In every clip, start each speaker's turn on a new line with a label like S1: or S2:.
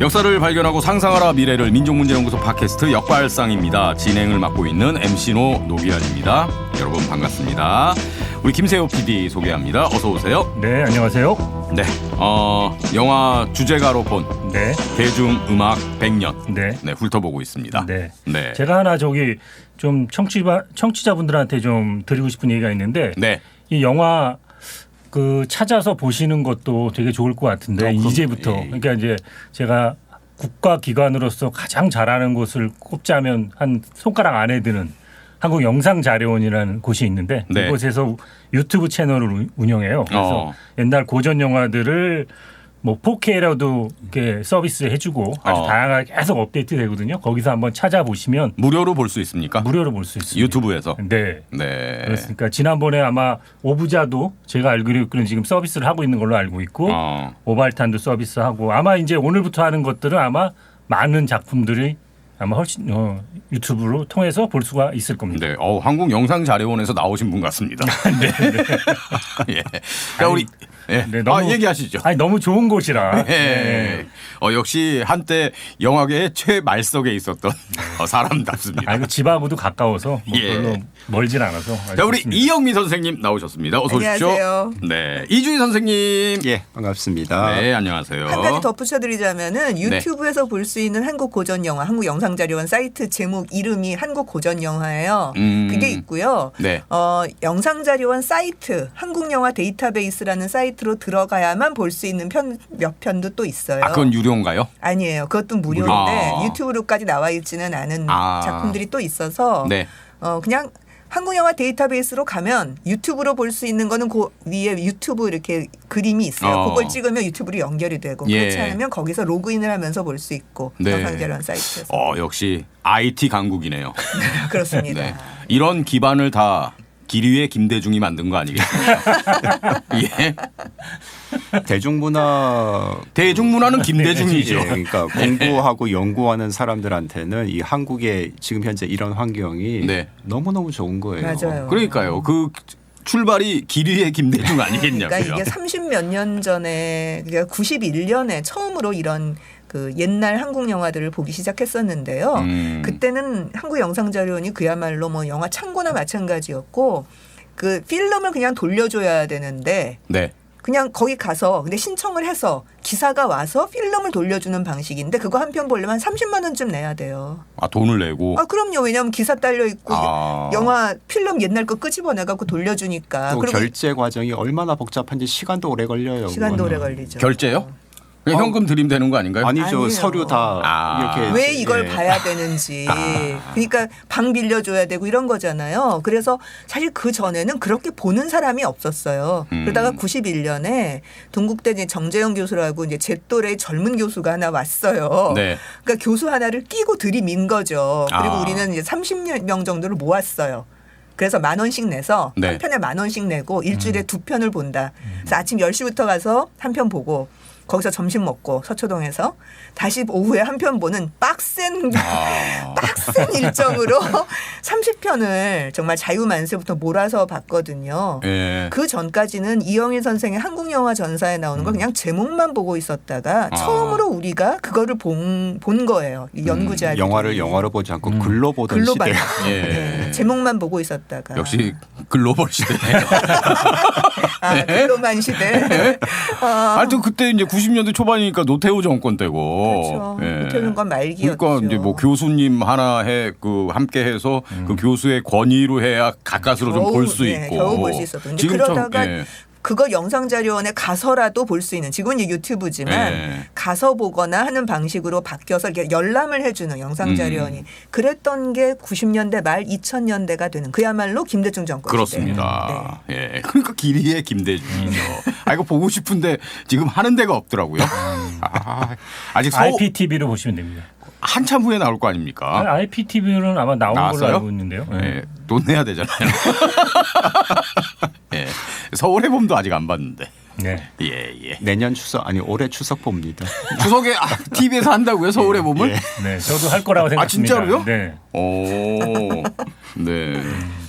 S1: 역사를 발견하고 상상하라 미래를 민족문제연구소 팟캐스트 역발상입니다. 진행을 맡고 있는 MC노 노기환입니다. 여러분 반갑습니다. 우리 김세호 PD 소개합니다. 어서 오세요.
S2: 네, 안녕하세요.
S1: 네, 영화 주제가로 본
S2: 네.
S1: 대중음악 100년
S2: 네.
S1: 훑어보고 있습니다.
S2: 네.
S1: 네.
S2: 제가 하나 좀 청취자분들한테 좀 드리고 싶은 얘기가 있는데
S1: 네.
S2: 이 영화 찾아서 보시는 것도 되게 좋을 것 같은데 이제부터 그러니까 이제 제가 국가기관으로서 가장 잘하는 곳을 꼽자면 한 손가락 안에 드는 한국영상자료원이라는 곳이 있는데
S1: 네.
S2: 이곳에서 유튜브 채널을 운영해요. 그래서 옛날 고전 영화들을 뭐 4K라도 이렇게 서비스 해주고 아주 다양하게 계속 업데이트 되거든요. 거기서 한번 찾아보시면
S1: 무료로 볼 수 있습니까?
S2: 무료로 볼 수 있습니다.
S1: 유튜브에서.
S2: 네.
S1: 네.
S2: 그렇습니까? 지난번에 아마 오부자도 제가 알기로는 지금 서비스를 하고 있는 걸로 알고 있고 오발탄도 서비스하고 아마 이제 오늘부터 하는 것들은 아마 많은 작품들이 아마 훨씬 유튜브로 통해서 볼 수가 있을 겁니다.
S1: 네, 한국영상자료원에서 나오신 분 같습니다.
S2: 네.
S1: 예. 자, 우리
S2: 네, 너무,
S1: 얘기하시죠.
S2: 너무 좋은 곳이라.
S1: 네. 역시 한때 영화계의 최말석에 있었던 사람답습니다.
S2: 이거 집하고도 가까워서 별로 멀진 않아서.
S1: 자, 우리
S2: 좋습니다.
S1: 이영미 선생님 나오셨습니다. 어서 오십시오.
S3: 안녕하세요.
S1: 네, 이주희 선생님.
S4: 예, 반갑습니다.
S1: 네, 안녕하세요.
S3: 한 가지 덧붙여드리자면은 유튜브에서 볼 수 있는 한국 고전 영화, 한국 영상자료원 사이트 제목 이름이 한국 고전 영화예요. 그게 있고요.
S1: 네.
S3: 영상자료원 사이트, 한국 영화 데이터베이스라는 사이트로 들어가야만 볼 수 있는 몇 편도 또 있어요.
S1: 그건 유료인가요?
S3: 아니에요. 그것도 무료인데 유튜브로까지 나와 있지는 않은 작품들이 또 있어서
S1: 네.
S3: 그냥 한국 영화 데이터베이스로 가면 유튜브로 볼 수 있는 거는 그 위에 유튜브 이렇게 그림이 있어요. 그걸 찍으면 유튜브로 연결이 되고 그렇지 않으면 거기서 로그인을 하면서 볼 수 있고 영상자료원 사이트에서.
S1: 역시 IT 강국이네요.
S3: 그렇습니다.
S1: 네. 이런 기반을 다 기류의 김대중이 만든 거 아니겠습니까? 예. 대중문화는 김대중이죠.
S4: 예, 그러니까 공부하고 연구하는 사람들한테는 이 한국의 지금 현재 이런 환경이 너무너무 좋은 거예요.
S3: 맞아요.
S1: 그러니까요. 그 출발이 기류의 김대중 아니겠냐고요.
S3: 그러니까 이게 30몇 년 전에 그러니까 91년에 처음으로 이런 그 옛날 한국 영화들을 보기 시작했었는데요. 그때는 한국 영상자료원이 그야말로 뭐 영화 창고나 마찬가지였고 그 필름을 그냥 돌려줘야 되는데 그냥 거기 가서 근데 신청을 해서 기사가 와서 필름을 돌려주는 방식인데 그거 한 편 보려면 30만 원쯤 내야 돼요.
S1: 돈을 내고?
S3: 그럼요. 왜냐하면 기사 딸려 있고 영화 필름 옛날 거 끄집어내갖고 돌려주니까.
S4: 또 결제 과정이 얼마나 복잡한지 시간도 오래 걸려요.
S3: 시간도 오래 걸리죠.
S1: 결제요? 그냥 현금 드리면 되는 거 아닌가요?
S4: 아니죠.
S3: 아니에요.
S4: 서류 다 이렇게.
S3: 왜 이걸 봐야 되는지. 그러니까 방 빌려줘야 되고 이런 거잖아요. 그래서 사실 그 전에는 그렇게 보는 사람이 없었어요. 그러다가 91년에 동국대 이제 정재영 교수라고 이제 제 또래 젊은 교수가 하나 왔어요. 그러니까 교수 하나를 끼고 들이민 거죠. 그리고 우리는 이제 30명 정도를 모았어요. 그래서 10,000원씩 내서 한 편에 10,000원씩 내고 일주일에 2편을 본다. 그래서 아침 10시부터 가서 한 편 보고 거기서 점심 먹고 서초동에서 다시 오후에 한 편 보는 빡센 일정으로 30편을 정말 자유만세부터 몰아서 봤거든요. 그 전까지는 이영일 선생의 한국영화 전사에 나오는 걸 그냥 제목만 보고 있었다가 처음으로 우리가 그거를 본 거예요. 연구자들이.
S4: 영화를 영화로 보지 않고 글로 보던 시대.
S3: 제목만 보고 있었다가.
S1: 역시 글로벌 시대.
S3: 글로만 시대.
S1: 하여튼 그때 이제 90년대 초반이니까 노태우 정권 때고.
S3: 그렇죠. 노태우 정권 말기였죠.
S1: 그러니까 이제 뭐 교수님 하나 함께해서 그 교수의 권위로 해야 가까스로 좀 볼 수 있고.
S3: 겨우 볼 수 있었던. 그러다가 그거 영상자료원에 가서라도 볼 수 있는 지금은 유튜브지만 가서 보거나 하는 방식으로 바뀌어서 이렇게 열람을 해주는 영상자료원이 그랬던 게 90년대 말 2000년대가 되는 그야말로 김대중 정권
S1: 그렇습니다. 그러니까 기리의 김대중이죠. 이거 보고 싶은데 지금 하는 데가 없더라고요. 아직
S2: IPTV로 보시면 됩니다.
S1: 한참 후에 나올 거 아닙니까?
S2: IPTV는 아마 나온 걸로 알고 있는데요.
S1: 돈 내야 되잖아요. 서울의 봄도 아직 안 봤는데.
S4: 내년 추석 올해 추석 봅니다.
S1: 추석에 TV에서 한다고요? 서울의 봄을?
S2: 네, 저도 할 거라고 생각합니다.
S1: 진짜로요?
S2: 네.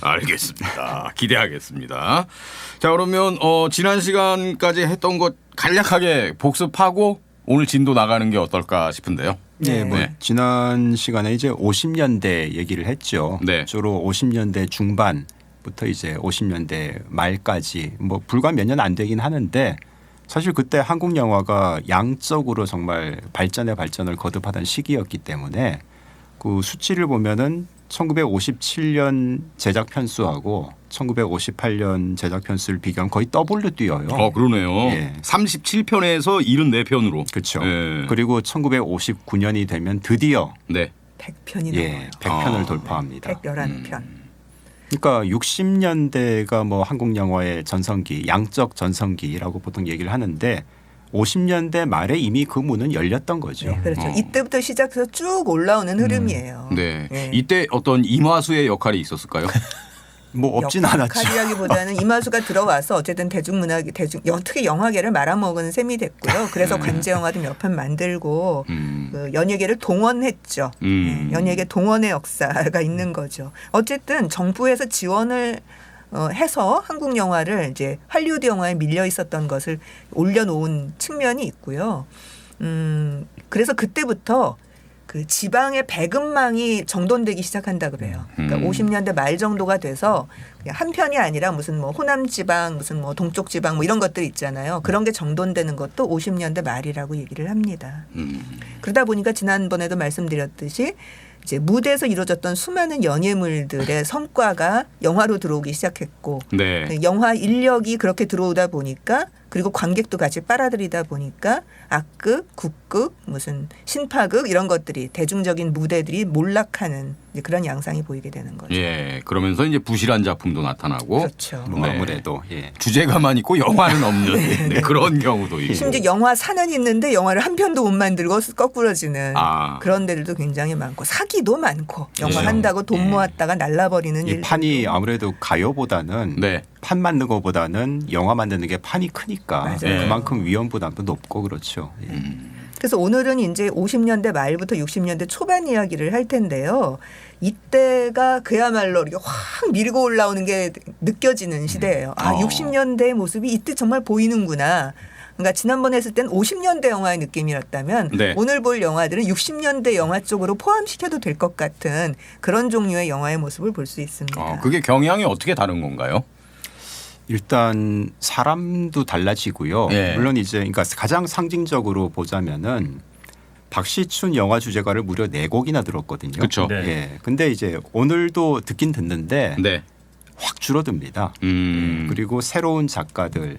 S1: 알겠습니다. 기대하겠습니다. 자, 그러면 지난 시간까지 했던 것 간략하게 복습하고 오늘 진도 나가는 게 어떨까 싶은데요.
S4: 네, 뭐
S1: 네.
S4: 지난 시간에 이제 50년대 얘기를 했죠.
S1: 네.
S4: 주로 50년대 중반부터 이제 50년대 말까지 뭐 불과 몇 년 안 되긴 하는데 사실 그때 한국 영화가 양적으로 정말 발전의 발전을 거듭하던 시기였기 때문에 그 수치를 보면은 1957년 제작 편수하고 1958년 제작 편수를 비교하면 거의 더블로 뛰어요.
S1: 그러네요.
S4: 예.
S1: 37편에서 74편으로.
S4: 그렇죠.
S1: 예.
S4: 그리고 1959년이 되면 드디어
S1: 네.
S3: 100편이
S4: 예,
S3: 넘어요.
S4: 100편을 돌파합니다.
S3: 111편.
S4: 그러니까 60년대가 뭐 한국 영화의 전성기, 양적 전성기라고 보통 얘기를 하는데 50년대 말에 이미 그 문은 열렸던 거죠.
S3: 네, 그렇죠. 이때부터 시작해서 쭉 올라오는 흐름이에요.
S1: 네.
S3: 예.
S1: 이때 어떤 이마수의 역할이 있었을까요?
S4: 뭐 없진 않았죠.
S3: 역할이라기보다는 이마수가 들어와서 어쨌든 대중문화, 특히 영화계를 말아먹은 셈이 됐고요. 그래서 관제 영화도 몇 편 만들고 그 연예계를 동원했죠. 네, 연예계 동원의 역사가 있는 거죠. 어쨌든 정부에서 지원을 해서 한국 영화를 이제 할리우드 영화에 밀려 있었던 것을 올려놓은 측면이 있고요. 그래서 그때부터 그 지방의 배급망이 정돈되기 시작한다 그래요. 그러니까 50년대 말 정도가 돼서 그냥 한 편이 아니라 무슨 뭐 호남 지방, 무슨 뭐 동쪽 지방 뭐 이런 것들 있잖아요. 그런 게 정돈되는 것도 50년대 말이라고 얘기를 합니다. 그러다 보니까 지난번에도 말씀드렸듯이 이제 무대에서 이루어졌던 수많은 연예물들의 성과가 영화로 들어오기 시작했고
S1: 네.
S3: 영화 인력이 그렇게 들어오다 보니까 그리고 관객도 같이 빨아들이다 보니까 악극, 국극, 무슨 신파극 이런 것들이 대중적인 무대들이 몰락하는 이제 그런 양상이 보이게 되는 거죠.
S1: 예. 그러면서 이제 부실한 작품도 나타나고
S3: 그렇죠.
S4: 뭐 아무래도 예.
S1: 주제가만 있고 영화는 없는 네, 그런 경우도 있고.
S3: 심지어 영화사는 있는데 영화를 한 편도 못 만들고 거꾸러지는
S1: 아.
S3: 그런 데들도 굉장히 많고 사기도 많고 영화
S1: 그렇죠.
S3: 한다고 돈 모았다가 날라버리는
S4: 이
S3: 일들도.
S4: 판이 아무래도 가요보다는
S1: 네.
S4: 판 만드는 것보다는 영화 만드는 게 판이 크니까
S3: 맞아요.
S4: 그만큼 위험 부담도 높고 그렇죠. 예.
S3: 그래서 오늘은 이제 50년대 말부터 60년대 초반 이야기를 할 텐데요. 이때가 그야말로 이렇게 확 밀고 올라오는 게 느껴지는 시대예요. 아, 60년대의 모습이 이때 정말 보이는구나. 그러니까 지난번에 했을 땐 50년대 영화의 느낌이었다면
S1: 네.
S3: 오늘 볼 영화들은 60년대 영화 쪽으로 포함시켜도 될 것 같은 그런 종류의 영화의 모습을 볼 수 있습니다.
S1: 그게 경향이 어떻게 다른 건가요?
S4: 일단 사람도 달라지고요.
S1: 예.
S4: 물론 이제 그러니까 가장 상징적으로 보자면은 박시춘 영화 주제가를 무려 4곡이나 들었거든요.
S1: 그렇죠.
S2: 네.
S4: 예. 근데 이제 오늘도 듣긴 듣는데
S1: 네.
S4: 확 줄어듭니다. 그리고 새로운 작가들의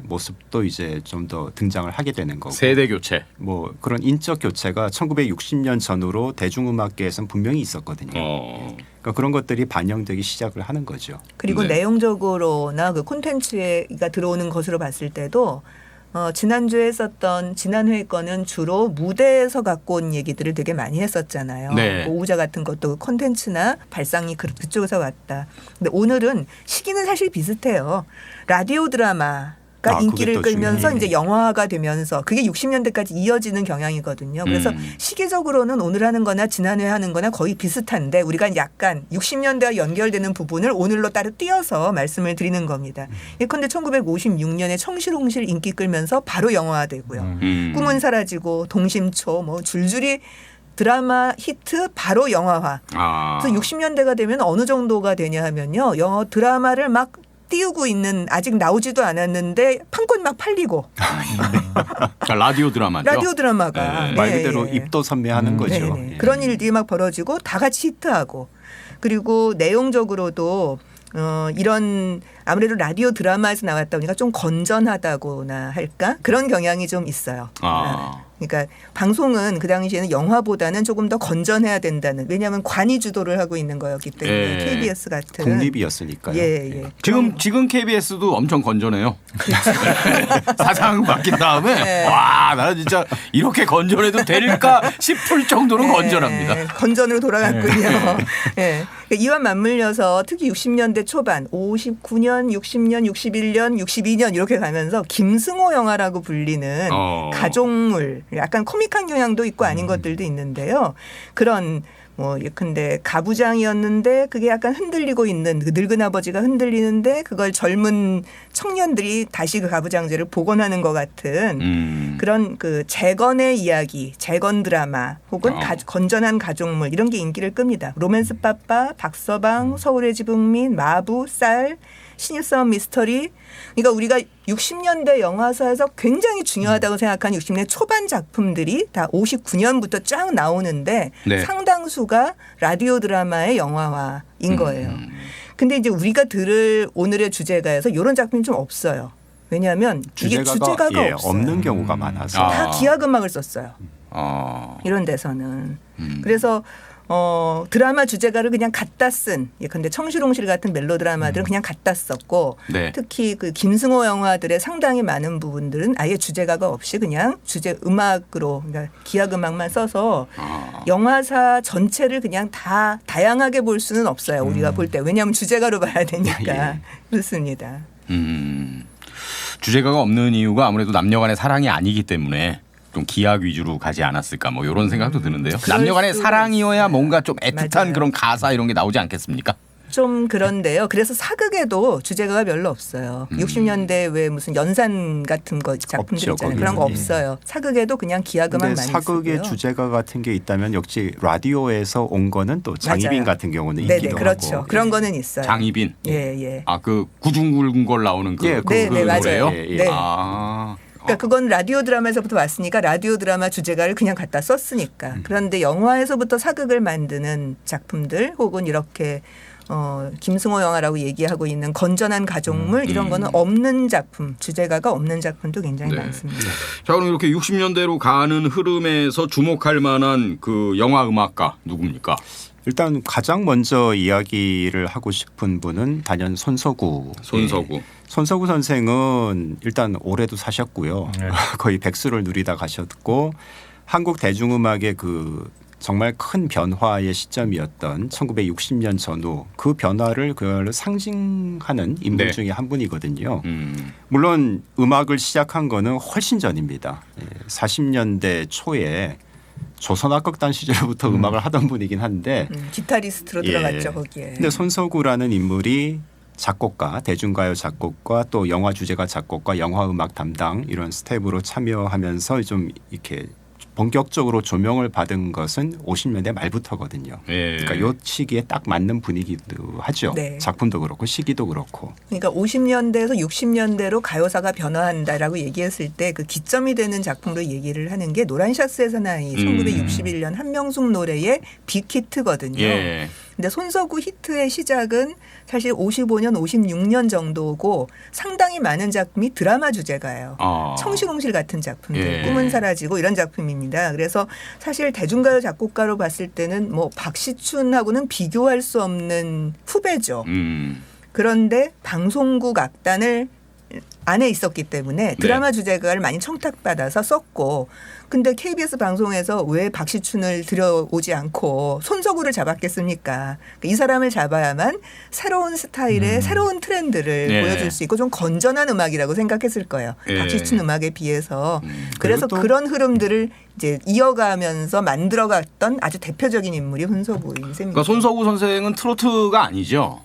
S4: 모습도 이제 좀 더 등장을 하게 되는 거고.
S1: 세대 교체.
S4: 뭐 그런 인적 교체가 1960년 전후로 대중음악계에서는 분명히 있었거든요. 그러니까 그런 것들이 반영되기 시작을 하는 거죠.
S3: 그리고
S1: 네.
S3: 내용적으로나 그 콘텐츠가 들어오는 것으로 봤을 때도 지난주에 했었던 지난회 거는 주로 무대에서 갖고 온 얘기들을 되게 많이 했었잖아요.
S1: 네.
S3: 뭐 오후자 같은 것도 콘텐츠나 발상이 그쪽에서 왔다. 근데 오늘은 시기는 사실 비슷해요. 라디오 드라마 가 인기를
S4: 그게 또
S3: 끌면서
S4: 중요해요.
S3: 이제 영화가 되면서 그게 60년대까지 이어지는 경향이거든요. 그래서 시기적으로는 오늘 하는 거나 지난해 하는 거나 거의 비슷한데 우리가 약간 60년대와 연결되는 부분을 오늘로 따로 띄어서 말씀을 드리는 겁니다. 예컨대 1956년에 청실홍실 인기 끌면서 바로 영화화되고요. 꿈은 사라지고 동심초 뭐 줄줄이 드라마 히트 바로 영화화. 그래서 60년대가 되면 어느 정도가 되냐 하면요. 드라마를 막 띄우고 있는 아직 나오지도 않았는데 판권 막 팔리고
S1: 그러니까 라디오 드라마죠.
S3: 라디오 드라마가
S4: 말 그대로 입도 선매하는 거죠.
S3: 네네.
S4: 예.
S3: 그런 일들이 막 벌어지고 다 같이 히트하고 그리고 내용적으로도 이런 아무래도 라디오 드라마에서 나왔다 보니까 좀 건전하다고나 할까 그런 경향이 좀 있어요. 그러니까 방송은 그 당시에는 영화보다는 조금 더 건전해야 된다는 왜냐하면 관이 주도를 하고 있는 거였기 때문에
S1: 예.
S3: KBS 같은
S4: 국립이었으니까요.
S3: 예.
S1: 지금 KBS도 엄청 건전해요. 사장 바뀐 다음에
S3: 네.
S1: 와 나는 진짜 이렇게 건전해도 될까 싶을 정도로 건전합니다.
S3: 건전으로 돌아갔군요. 네. 이와 맞물려서 특히 60년대 초반 59년, 60년, 61년, 62년 이렇게 가면서 김승호 영화라고 불리는 가족물 약간 코믹한 경향도 있고 아닌 것들도 있는데요. 그런 뭐 예컨대 가부장이었는데 그게 약간 흔들리고 있는 그 늙은 아버지가 흔들리는데 그걸 젊은 청년들이 다시 그 가부장제를 복원하는 것 같은 그런 그 재건의 이야기, 재건 드라마 혹은 건전한 가족물 이런 게 인기를 끕니다. 로맨스 빠빠, 박서방, 서울의 지붕민, 마부, 쌀, 신입사원 미스터리. 그러니까 우리가 60년대 영화사에서 굉장히 중요하다고 생각하는 60년대 초반 작품들이 다 59년부터 쫙 나오는데
S1: 네.
S3: 상당수가 라디오 드라마의 영화화인 거예요. 근데 이제 우리가 들을 오늘의 주제가에서 이런 작품이 좀 없어요. 왜냐하면 이게 주제가가
S4: 예,
S3: 없어요.
S4: 없는 경우가 많아서
S3: 다 기악 음악을 썼어요.
S1: 아.
S3: 이런 데서는. 그래서 드라마 주제가를 그냥 갖다 쓴 예컨대 청실홍실 같은 멜로드라마들은 그냥 갖다 썼고
S1: 네.
S3: 특히 그 김승호 영화들의 상당히 많은 부분들은 아예 주제가가 없이 그냥 주제 음악으로 그러니까 기악 음악만 써서 영화사 전체를 그냥 다 다양하게 볼 수는 없어요. 우리가 볼 때. 왜냐하면 주제가로 봐야 되니까.
S4: 예.
S3: 그렇습니다.
S1: 주제가가 없는 이유가 아무래도 남녀간의 사랑이 아니기 때문에 좀 기악 위주로 가지 않았을까 뭐 이런 생각도 드는데요. 남녀간의
S3: 수가
S1: 사랑이어야
S3: 있어요.
S1: 뭔가 좀 애틋한
S3: 맞아요.
S1: 그런 가사 이런 게 나오지 않겠습니까?
S3: 좀 그런데요. 그래서 사극에도 주제가가 별로 없어요. 60년대 왜 무슨 연산 같은 거 작품들
S4: 없죠,
S3: 있잖아요.
S4: 거기는.
S3: 그런 거
S4: 예.
S3: 없어요. 사극에도 그냥 기악음악
S4: 근데
S3: 많이
S4: 사극의
S3: 쓰고요.
S4: 주제가 같은 게 있다면 역시 라디오에서 온 거는 또 장희빈
S3: 맞아요.
S4: 같은 경우는
S3: 네네
S4: 있기도
S3: 그렇죠.
S4: 하고.
S3: 그런 거는 있어요.
S1: 장희빈.
S3: 예 예.
S1: 아 그 구중굴걸 나오는 그,
S4: 예,
S1: 그,
S3: 네,
S1: 그
S3: 네, 맞아요.
S1: 노래요?
S4: 예, 예.
S3: 네.
S1: 아.
S3: 그러니까 그건 라디오 드라마에서부터 왔으니까 라디오 드라마 주제가를 그냥 갖다 썼으니까. 그런데 영화에서부터 사극을 만드는 작품들 혹은 이렇게 김승호 영화라고 얘기하고 있는 건전한 가족물 이런 거는 없는 작품, 주제가가 없는 작품도 굉장히
S1: 네.
S3: 많습니다.
S1: 자 그럼 이렇게 60년대로 가는 흐름에서 주목할 만한 그 영화 음악가 누굽니까?
S4: 일단 가장 먼저 이야기를 하고 싶은 분은 단연 손석구.
S1: 손석구.
S4: 예. 손석구 선생은 일단 올해도 사셨고요.
S2: 네.
S4: 거의 백수를 누리다 가셨고 한국 대중음악의 그 정말 큰 변화의 시점이었던 1960년 전후 그 변화를 그걸 상징하는 인물
S1: 네.
S4: 중에 한 분이거든요. 물론 음악을 시작한 거는 훨씬 전입니다. 40년대 초에 조선악극단 시절부터 음악을 하던 분이긴 한데
S3: 기타리스트로
S4: 예.
S3: 들어갔죠 거기에.
S4: 근데 손석구라는 인물이 작곡가, 대중가요 작곡가 또 영화 주제가 작곡가, 영화 음악 담당 이런 스텝으로 참여하면서 좀 이렇게 본격적으로 조명을 받은 것은 50년대 말부터거든요.
S1: 예.
S4: 그러니까 요 시기에 딱 맞는 분위기도 하죠.
S3: 네.
S4: 작품도 그렇고 시기도 그렇고.
S3: 그러니까 50년대에서 60년대로 가요사가 변화한다라고 얘기했을 때 그 기점이 되는 작품으로 얘기를 하는 게 노란 샤츠에서 나이 1961년 한명숙 노래의 빅히트거든요.
S1: 예.
S3: 근데 손석구 히트의 시작은 사실 55년, 56년 정도고 상당히 많은 작품이 드라마 주제가예요. 청실홍실 같은 작품들,
S1: 예.
S3: 꿈은 사라지고 이런 작품입니다. 그래서 사실 대중가요 작곡가로 봤을 때는 뭐 박시춘하고는 비교할 수 없는 후배죠. 그런데 방송국 악단을 안에 있었기 때문에 드라마 주제가를 많이 청탁받아서 썼고 근데 KBS 방송에서 왜 박시춘을 들여오지 않고 손석구를 잡았겠습니까? 그러니까 이 사람을 잡아야만 새로운 스타일의 새로운 트렌드를
S1: 예.
S3: 보여줄 수 있고 좀 건전한 음악이라고 생각했을 거예요.
S1: 예.
S3: 박시춘 음악에 비해서. 그래서
S4: 그리고 또
S3: 그런 흐름들을 이제 이어가면서 만들어갔던 아주 대표적인 인물이 손석구인 셈입니다.
S1: 그러니까 손석구 선생은 트로트가 아니죠.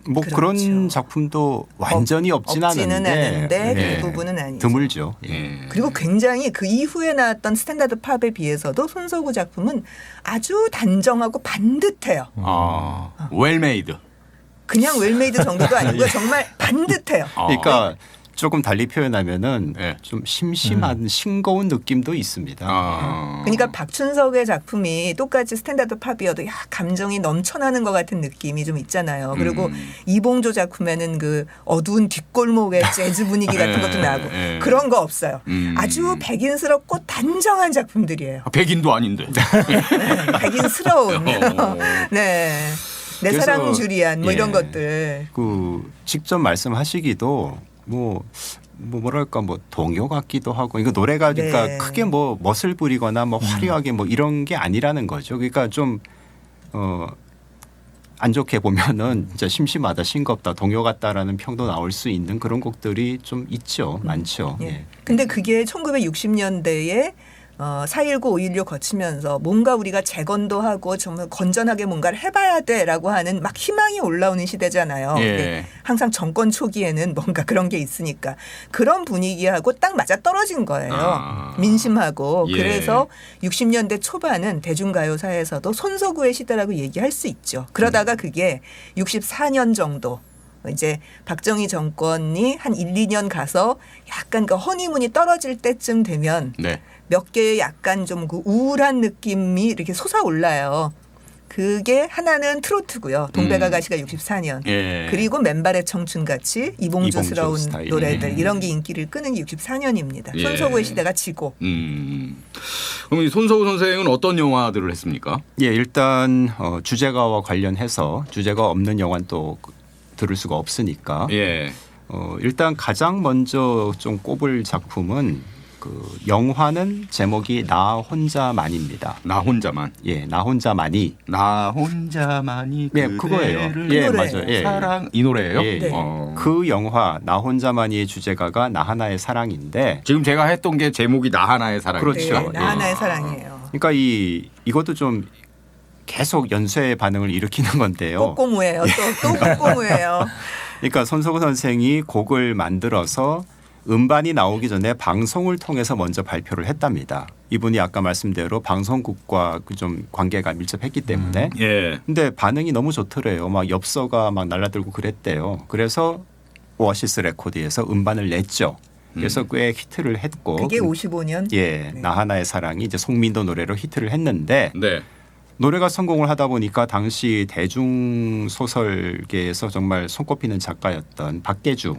S4: 뭐
S3: 그렇죠.
S4: 그런 작품도 완전히 없지는 않은데 예.
S3: 대부분은 아니죠.
S4: 드물죠. 예.
S1: 예.
S3: 그리고 굉장히 그 이후에 나왔던 스탠다드 팝에 비해서도 손석구 작품은 아주 단정하고 반듯해요.
S1: 웰메이드.
S3: 그냥 웰메이드 정도도 아니고요. 정말 반듯해요.
S4: 그러니까 조금 달리 표현하면은
S1: 예.
S4: 좀 심심한 싱거운 느낌도 있습니다.
S3: 그러니까 박춘석의 작품이 똑같이 스탠다드 팝이어도 야 감정이 넘쳐나는 것 같은 느낌이 좀 있잖아요. 그리고 이봉조 작품에는 그 어두운 뒷골목의 재즈 분위기 같은 것도 나고 그런 거 없어요. 아주 백인스럽고 단정한 작품들이에요.
S1: 백인도 아닌데.
S3: 백인스러운. 네. 내
S4: 그래서,
S3: 사랑 주리안 뭐
S4: 예.
S3: 이런 것들.
S4: 그 직접 말씀하시기도 뭐랄까 뭐 동요 같기도 하고 이거 노래가 그러니까
S3: 네.
S4: 크게 뭐 멋을 부리거나 뭐 화려하게 뭐 이런 게 아니라는 거죠. 그러니까 좀 안 좋게 보면은 진짜 심심하다, 싱겁다, 동요 같다라는 평도 나올 수 있는 그런 곡들이 좀 있죠, 많죠.
S3: 예.
S4: 예.
S3: 근데 그게 1960년대에 4.19, 5.16 거치면서 뭔가 우리가 재건도 하고 정말 건전하게 뭔가를 해봐야 돼라고 하는 막 희망이 올라오는 시대잖아요.
S1: 예.
S3: 항상 정권 초기에는 뭔가 그런 게 있으니까 그런 분위기하고 딱 맞아 떨어진 거예요. 민심하고.
S1: 예.
S3: 그래서 60년대 초반은 대중가요사에서도 손석구의 시대라고 얘기할 수 있죠. 그러다가 그게 64년 정도 이제 박정희 정권이 한 1, 2년 가서 약간 그 허니문이 떨어질 때쯤 되면
S1: 네.
S3: 몇 개의 약간 좀 그 우울한 느낌이 이렇게 솟아올라요. 그게 하나는 트로트고요. 동백아가씨가 64년.
S1: 예.
S3: 그리고 맨발의 청춘같이 이봉주스러운
S4: 이봉주 스타일.
S3: 노래들 이런 게 인기를 끄는 게 64년입니다.
S1: 예.
S3: 손석구의 시대가 지고.
S1: 그럼 이 손석구 선생은 어떤 영화들을 했습니까?
S4: 예, 일단 주제가와 관련해서 주제가 없는 영화는 또 들을 수가 없으니까
S1: 예.
S4: 일단 가장 먼저 좀 꼽을 작품은 그 영화는 제목이 나 혼자만입니다.
S1: 나 혼자만.
S4: 예, 나 혼자만이.
S1: 나 혼자만이
S4: 예, 그거예요.
S1: 그대를
S4: 예,
S3: 노래.
S4: 맞아요. 예.
S1: 사랑 이 노래예요?
S4: 예,
S3: 네.
S4: 그 영화 나 혼자만이의 주제가가 나 하나의 사랑인데
S1: 지금 제가 했던 게 제목이 나 하나의 사랑.
S4: 그렇죠.
S3: 네,
S4: 예.
S3: 나 하나의 사랑이에요.
S4: 그러니까 이것도 좀 계속 연쇄의 반응을 일으키는 건데요.
S3: 꽃고무예요. 또 꽃고무예요.
S4: 그러니까 손석구 선생이 곡을 만들어서 음반이 나오기 전에 방송을 통해서 먼저 발표를 했답니다. 이분이 아까 말씀대로 방송국과 좀 관계가 밀접했기 때문에.
S1: 예.
S4: 근데 반응이 너무 좋더래요. 막 엽서가 막 날라들고 그랬대요. 그래서 오아시스 레코드에서 음반을 냈죠. 그래서 꽤 히트를 했고.
S3: 그게 55년.
S4: 예,
S3: 네.
S4: 나 하나의 사랑이 이제 송민도 노래로 히트를 했는데
S1: 네.
S4: 노래가 성공을 하다 보니까 당시 대중 소설계에서 정말 손꼽히는 작가였던 박계주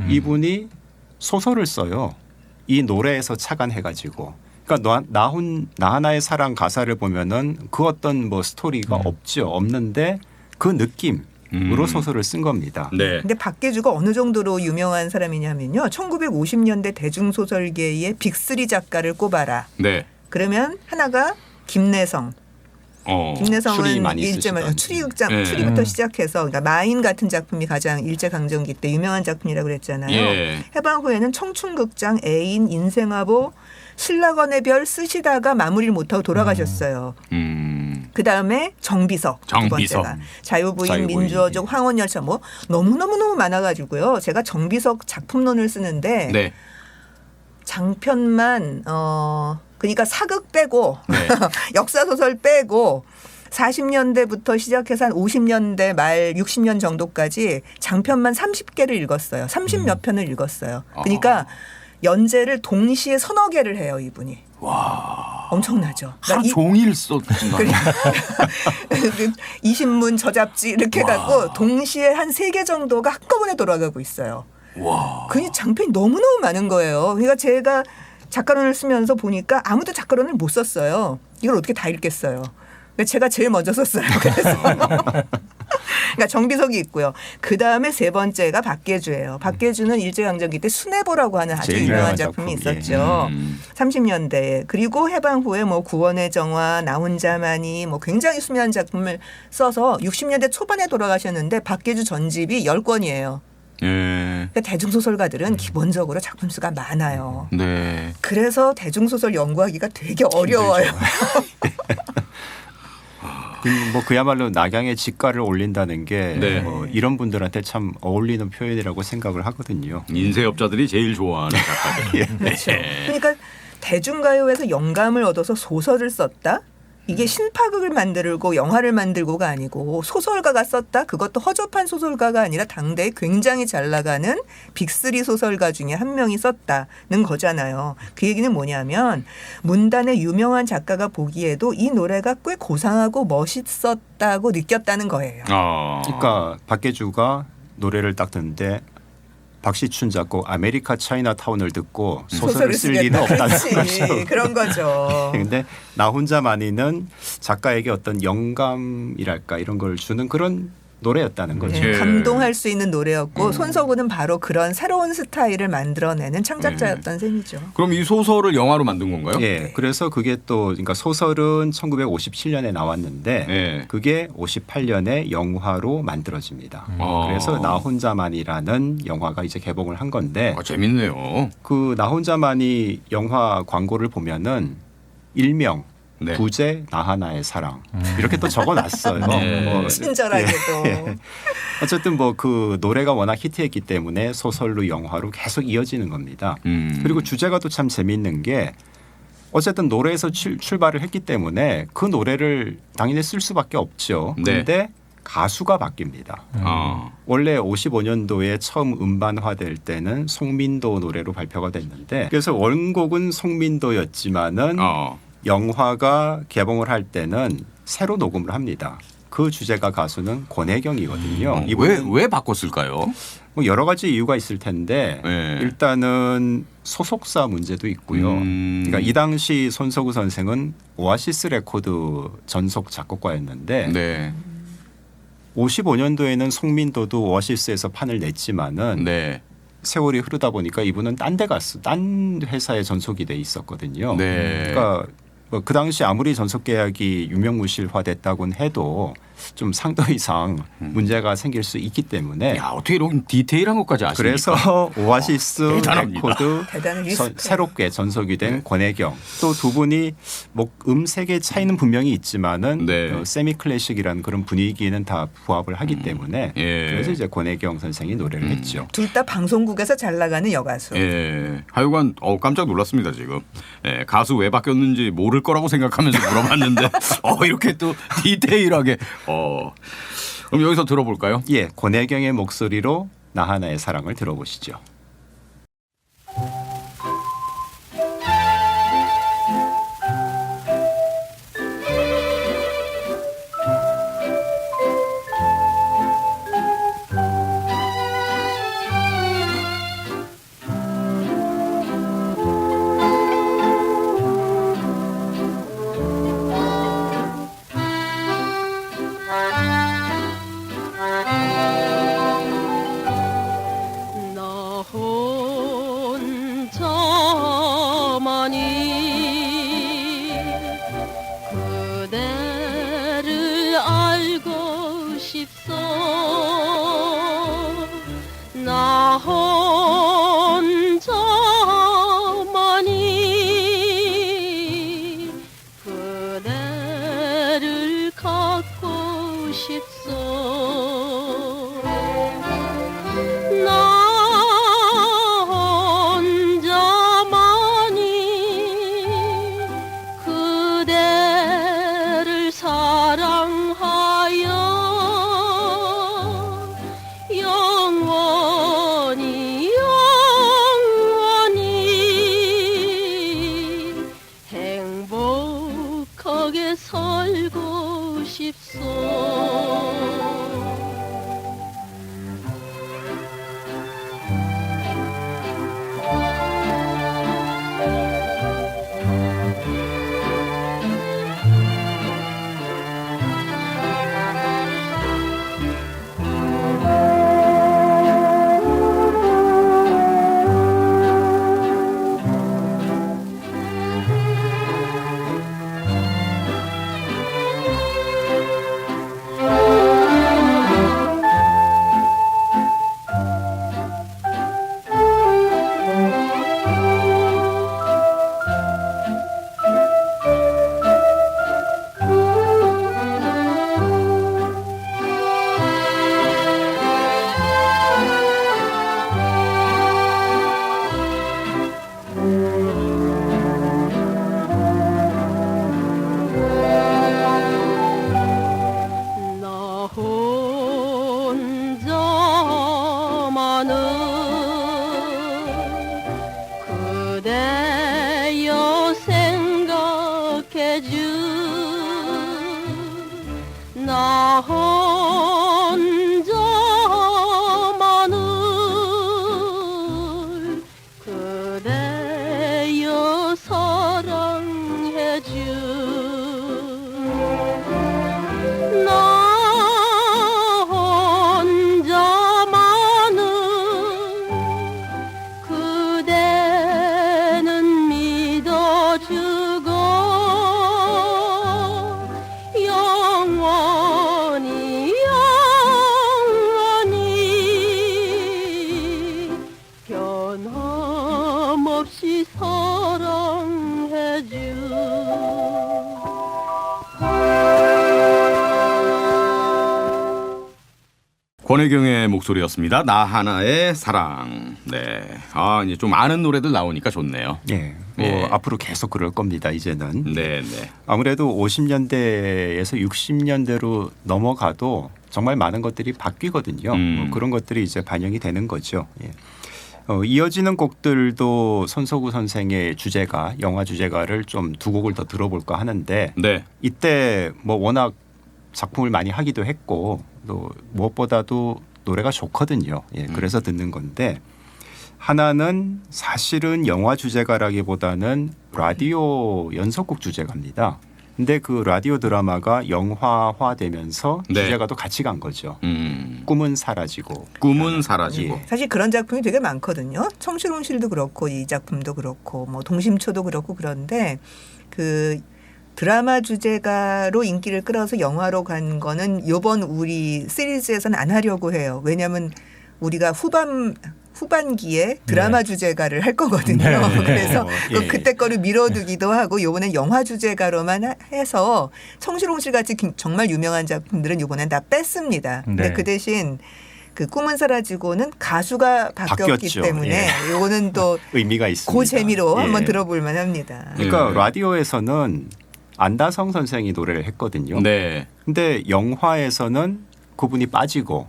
S4: 이분이 소설을 써요. 이 노래에서 착안해가지고. 그러니까 나 하나의 사랑 가사를 보면은 그 어떤 뭐 스토리가 없죠. 없는데 그 느낌으로 소설을 쓴 겁니다.
S1: 네.
S3: 근데 박계주가 어느 정도로 유명한 사람이냐면요. 1950년대 대중소설계의 빅3 작가를 꼽아라.
S1: 네.
S3: 그러면 하나가 김내성.
S4: 출이
S3: 김내성은
S4: 많이 쓰시던.
S3: 추리극장
S1: 예.
S3: 추리부터 시작해서 그러니까 마인 같은 작품이 가장 일제강점기 때 유명한 작품이라고 그랬잖아요.
S1: 예.
S3: 해방 후에는 청춘극장, 애인, 인생화보, 신라건의 별 쓰시다가 마무리를 못하고 돌아가셨어요. 그다음에 정비석 두
S1: 정비석.
S3: 번째가 자유부인,
S4: 자유부인.
S3: 민주어족, 황혼열차 뭐 너무너무 많아가지고요. 제가 정비석 작품론을 쓰는데
S1: 네.
S3: 장편만 그러니까 사극 빼고
S1: 네.
S3: 역사 소설 빼고 40년대부터 시작해서 한 50년대 말 60년 정도까지 장편만 30개를 읽었어요. 30몇 편을 읽었어요. 그러니까 연재를 동시에 서너 개를 해요, 이분이. 와. 엄청나죠.
S1: 하루 종일 썼구나.
S3: 20문 저잡지 이렇게 해갖고 동시에 한 3개 정도가 한꺼번에 돌아가고 있어요.
S1: 와.
S3: 그 장편이 너무너무 많은 거예요. 그러니까 제가 작가론을 쓰면서 보니까 아무도 작가론을 못 썼어요. 이걸 어떻게 다 읽겠어요. 근데 제가 제일 먼저 썼어요. 그래서 그러니까 정비석이 있고요. 그 다음에 세 번째가 박계주예요. 박계주는 일제강점기 때 수뇌보라고 하는 아주
S4: 제일
S3: 유명한
S4: 유명한
S3: 작품이
S4: 작품. 예.
S3: 있었죠. 30년대에. 그리고 해방 후에 뭐 구원의 정화, 나 혼자만이 뭐 굉장히 수많은 작품을 써서 60년대 초반에 돌아가셨는데 박계주 전집이 10권이에요.
S1: 예.
S3: 그러니까 대중소설가들은 기본적으로 작품 수가 많아요.
S1: 네.
S3: 그래서 대중소설 연구하기가 되게 어려워요.
S4: 뭐 그야말로 낙양의 직가를 올린다는 게
S1: 네.
S4: 이런 분들한테 참 어울리는 표현이라고 생각을 하거든요.
S1: 인쇄업자들이 제일 좋아하는 작가들.
S3: 그렇죠. 그러니까 대중가요에서 영감을 얻어서 소설을 썼다? 이게 신파극을 만들고 영화를 만들고가 아니고 소설가가 썼다? 그것도 허접한 소설가가 아니라 당대에 굉장히 잘 나가는 빅3 소설가 중에 한 명이 썼다는 거잖아요. 그 얘기는 뭐냐면 문단의 유명한 작가가 보기에도 이 노래가 꽤 고상하고 멋있었다고 느꼈다는 거예요.
S4: 그러니까 박계주가 노래를 딱 듣는데 박시춘 작곡 아메리카 차이나타운을 듣고 소설을 쓸 리는 없다는 거죠.
S3: 그런 거죠.
S4: 근데 나 혼자만이는 작가에게 어떤 영감이랄까 이런 걸 주는 그런 노래였다는 거죠.
S3: 네, 감동할 수 있는 노래였고 손석구는 바로 그런 새로운 스타일을 만들어내는 창작자였던 셈이죠.
S1: 그럼 이 소설을 영화로 만든 건가요?
S4: 예, 그래서 그게 또 그러니까 소설은 1957년에 나왔는데
S1: 예.
S4: 그게 58년에 영화로 만들어집니다.
S1: 아.
S4: 그래서 나 혼자만이라는 영화가 이제 개봉을 한 건데
S1: 재밌네요.
S4: 그 나 혼자만이 영화 광고를 보면은 일명
S1: 네.
S4: 부제 나하나의 사랑 이렇게 또 적어놨어요.
S1: 네.
S3: 친절하게도.
S4: 예. 어쨌든 뭐 그 노래가 워낙 히트했기 때문에 소설로 영화로 계속 이어지는 겁니다. 그리고 주제가 또 참 재미있는 게 어쨌든 노래에서 출발을 했기 때문에 그 노래를 당연히 쓸 수밖에 없죠.
S1: 네.
S4: 그런데 가수가 바뀝니다. 원래 55년도에 처음 음반화될 때는 송민도 노래로 발표가 됐는데 그래서 원곡은 송민도였지만은 영화가 개봉을 할 때는 새로 녹음을 합니다. 그 주제가 가수는 권혜경이거든요.
S1: 왜 바꿨을까요?
S4: 뭐 여러 가지 이유가 있을 텐데
S1: 네.
S4: 일단은 소속사 문제도 있고요. 그러니까 이 당시 손석구 선생은 오아시스 레코드 전속 작곡가였는데
S1: 네.
S4: 55년도에는 송민도도 오아시스에서 판을 냈지만은
S1: 네.
S4: 세월이 흐르다 보니까 이분은 딴 회사에 전속이 돼 있었거든요.
S1: 네.
S4: 그러니까 그 당시 아무리 전속 계약이 유명무실화됐다곤 해도 좀 상도 이상 문제가 생길 수 있기 때문에
S1: 야, 어떻게 이런 디테일한 것까지 아십니까?
S4: 그래서 오아시스
S1: 대단합니다.
S4: 레코드
S3: 대단한 리스펙.
S4: 새롭게 전속이 된 권혜경 또 두 분이 뭐 음색의 차이는 분명히 있지만은
S1: 네.
S4: 세미 클래식이라는 그런 분위기는 다 부합을 하기 때문에
S1: 예.
S4: 그래서 이제 권혜경 선생이 노래를 했죠.
S3: 둘 다 방송국에서 잘 나가는 여가수.
S1: 예. 하여간 깜짝 놀랐습니다 지금. 예, 가수 왜 바뀌었는지 모를 거라고 생각하면서 물어봤는데 이렇게 또 디테일하게. 그럼 여기서 들어볼까요?
S4: 예, 권혜경의 목소리로 나하나의 사랑을 들어보시죠.
S5: 나 혼자만이 그대를 알고 싶소. 나 혼자만이 그대를 갖고 싶소. 나 혼자만이 그대를 사랑하여 영원히 행복하게 살고 싶소. 나 혼자만은 그대여 생각해주. 나 혼자만을 그대여 사랑해주. 나 혼자만은 그대는 믿어주고 영원히 변함없이 사랑해주.
S1: 권혜경의 목소리였습니다. 나 하나의 사랑. 네. 아, 이제 좀 아는 노래들 나오니까 좋네요.
S4: 예. 뭐
S1: 예.
S4: 앞으로 계속 그럴 겁니다. 이제는.
S1: 네, 네.
S4: 아무래도 50년대에서 60년대로 넘어가도 정말 많은 것들이 바뀌거든요. 뭐 그런 것들이 이제 반영이 되는 거죠. 예. 이어지는 곡들도 손석구 선생의 주제가 영화 주제가를 좀 두 곡을 더 들어볼까 하는데
S1: 네.
S4: 이때 뭐 워낙 작품을 많이 하기도 했고 또 무엇보다도 노래가 좋거든요. 예, 그래서 듣는 건데 하나는 사실은 영화 주제가라기보다는 라디오 연속곡 주제가입니다. 근데 그 라디오 드라마가 영화화되면서
S1: 네.
S4: 주제가도 같이 간 거죠. 꿈은 사라지고.
S1: 꿈은 사라지고.
S4: 예.
S3: 사실 그런 작품이 되게 많거든요. 청실홍실도 그렇고 이 작품도 그렇고 뭐 동심초도 그렇고 그런데 그 드라마 주제가로 인기를 끌어서 영화로 간 거는 이번 우리 시리즈에서는 안 하려고 해요. 왜냐하면 우리가 후반기에 드라마 주제가를 할 거거든요.
S2: 네.
S3: 그래서
S4: 예.
S3: 그때 거를 미뤄두기도 하고 이번엔 영화 주제가로만 해서 청실홍실 같이 정말 유명한 작품들은 이번엔 다 뺐습니다. 근데
S2: 네.
S3: 그 대신 그 꿈은 사라지고는 가수가 바뀌었기
S4: 바뀌었죠.
S3: 때문에 이거는 또
S4: 의미가 있습니다.
S3: 그 재미로
S4: 예.
S3: 한번 들어볼 만합니다.
S4: 그러니까
S1: 네.
S4: 라디오에서는 안다성 선생이 노래를 했거든요.
S1: 네.
S4: 근데 영화에서는 그분이 빠지고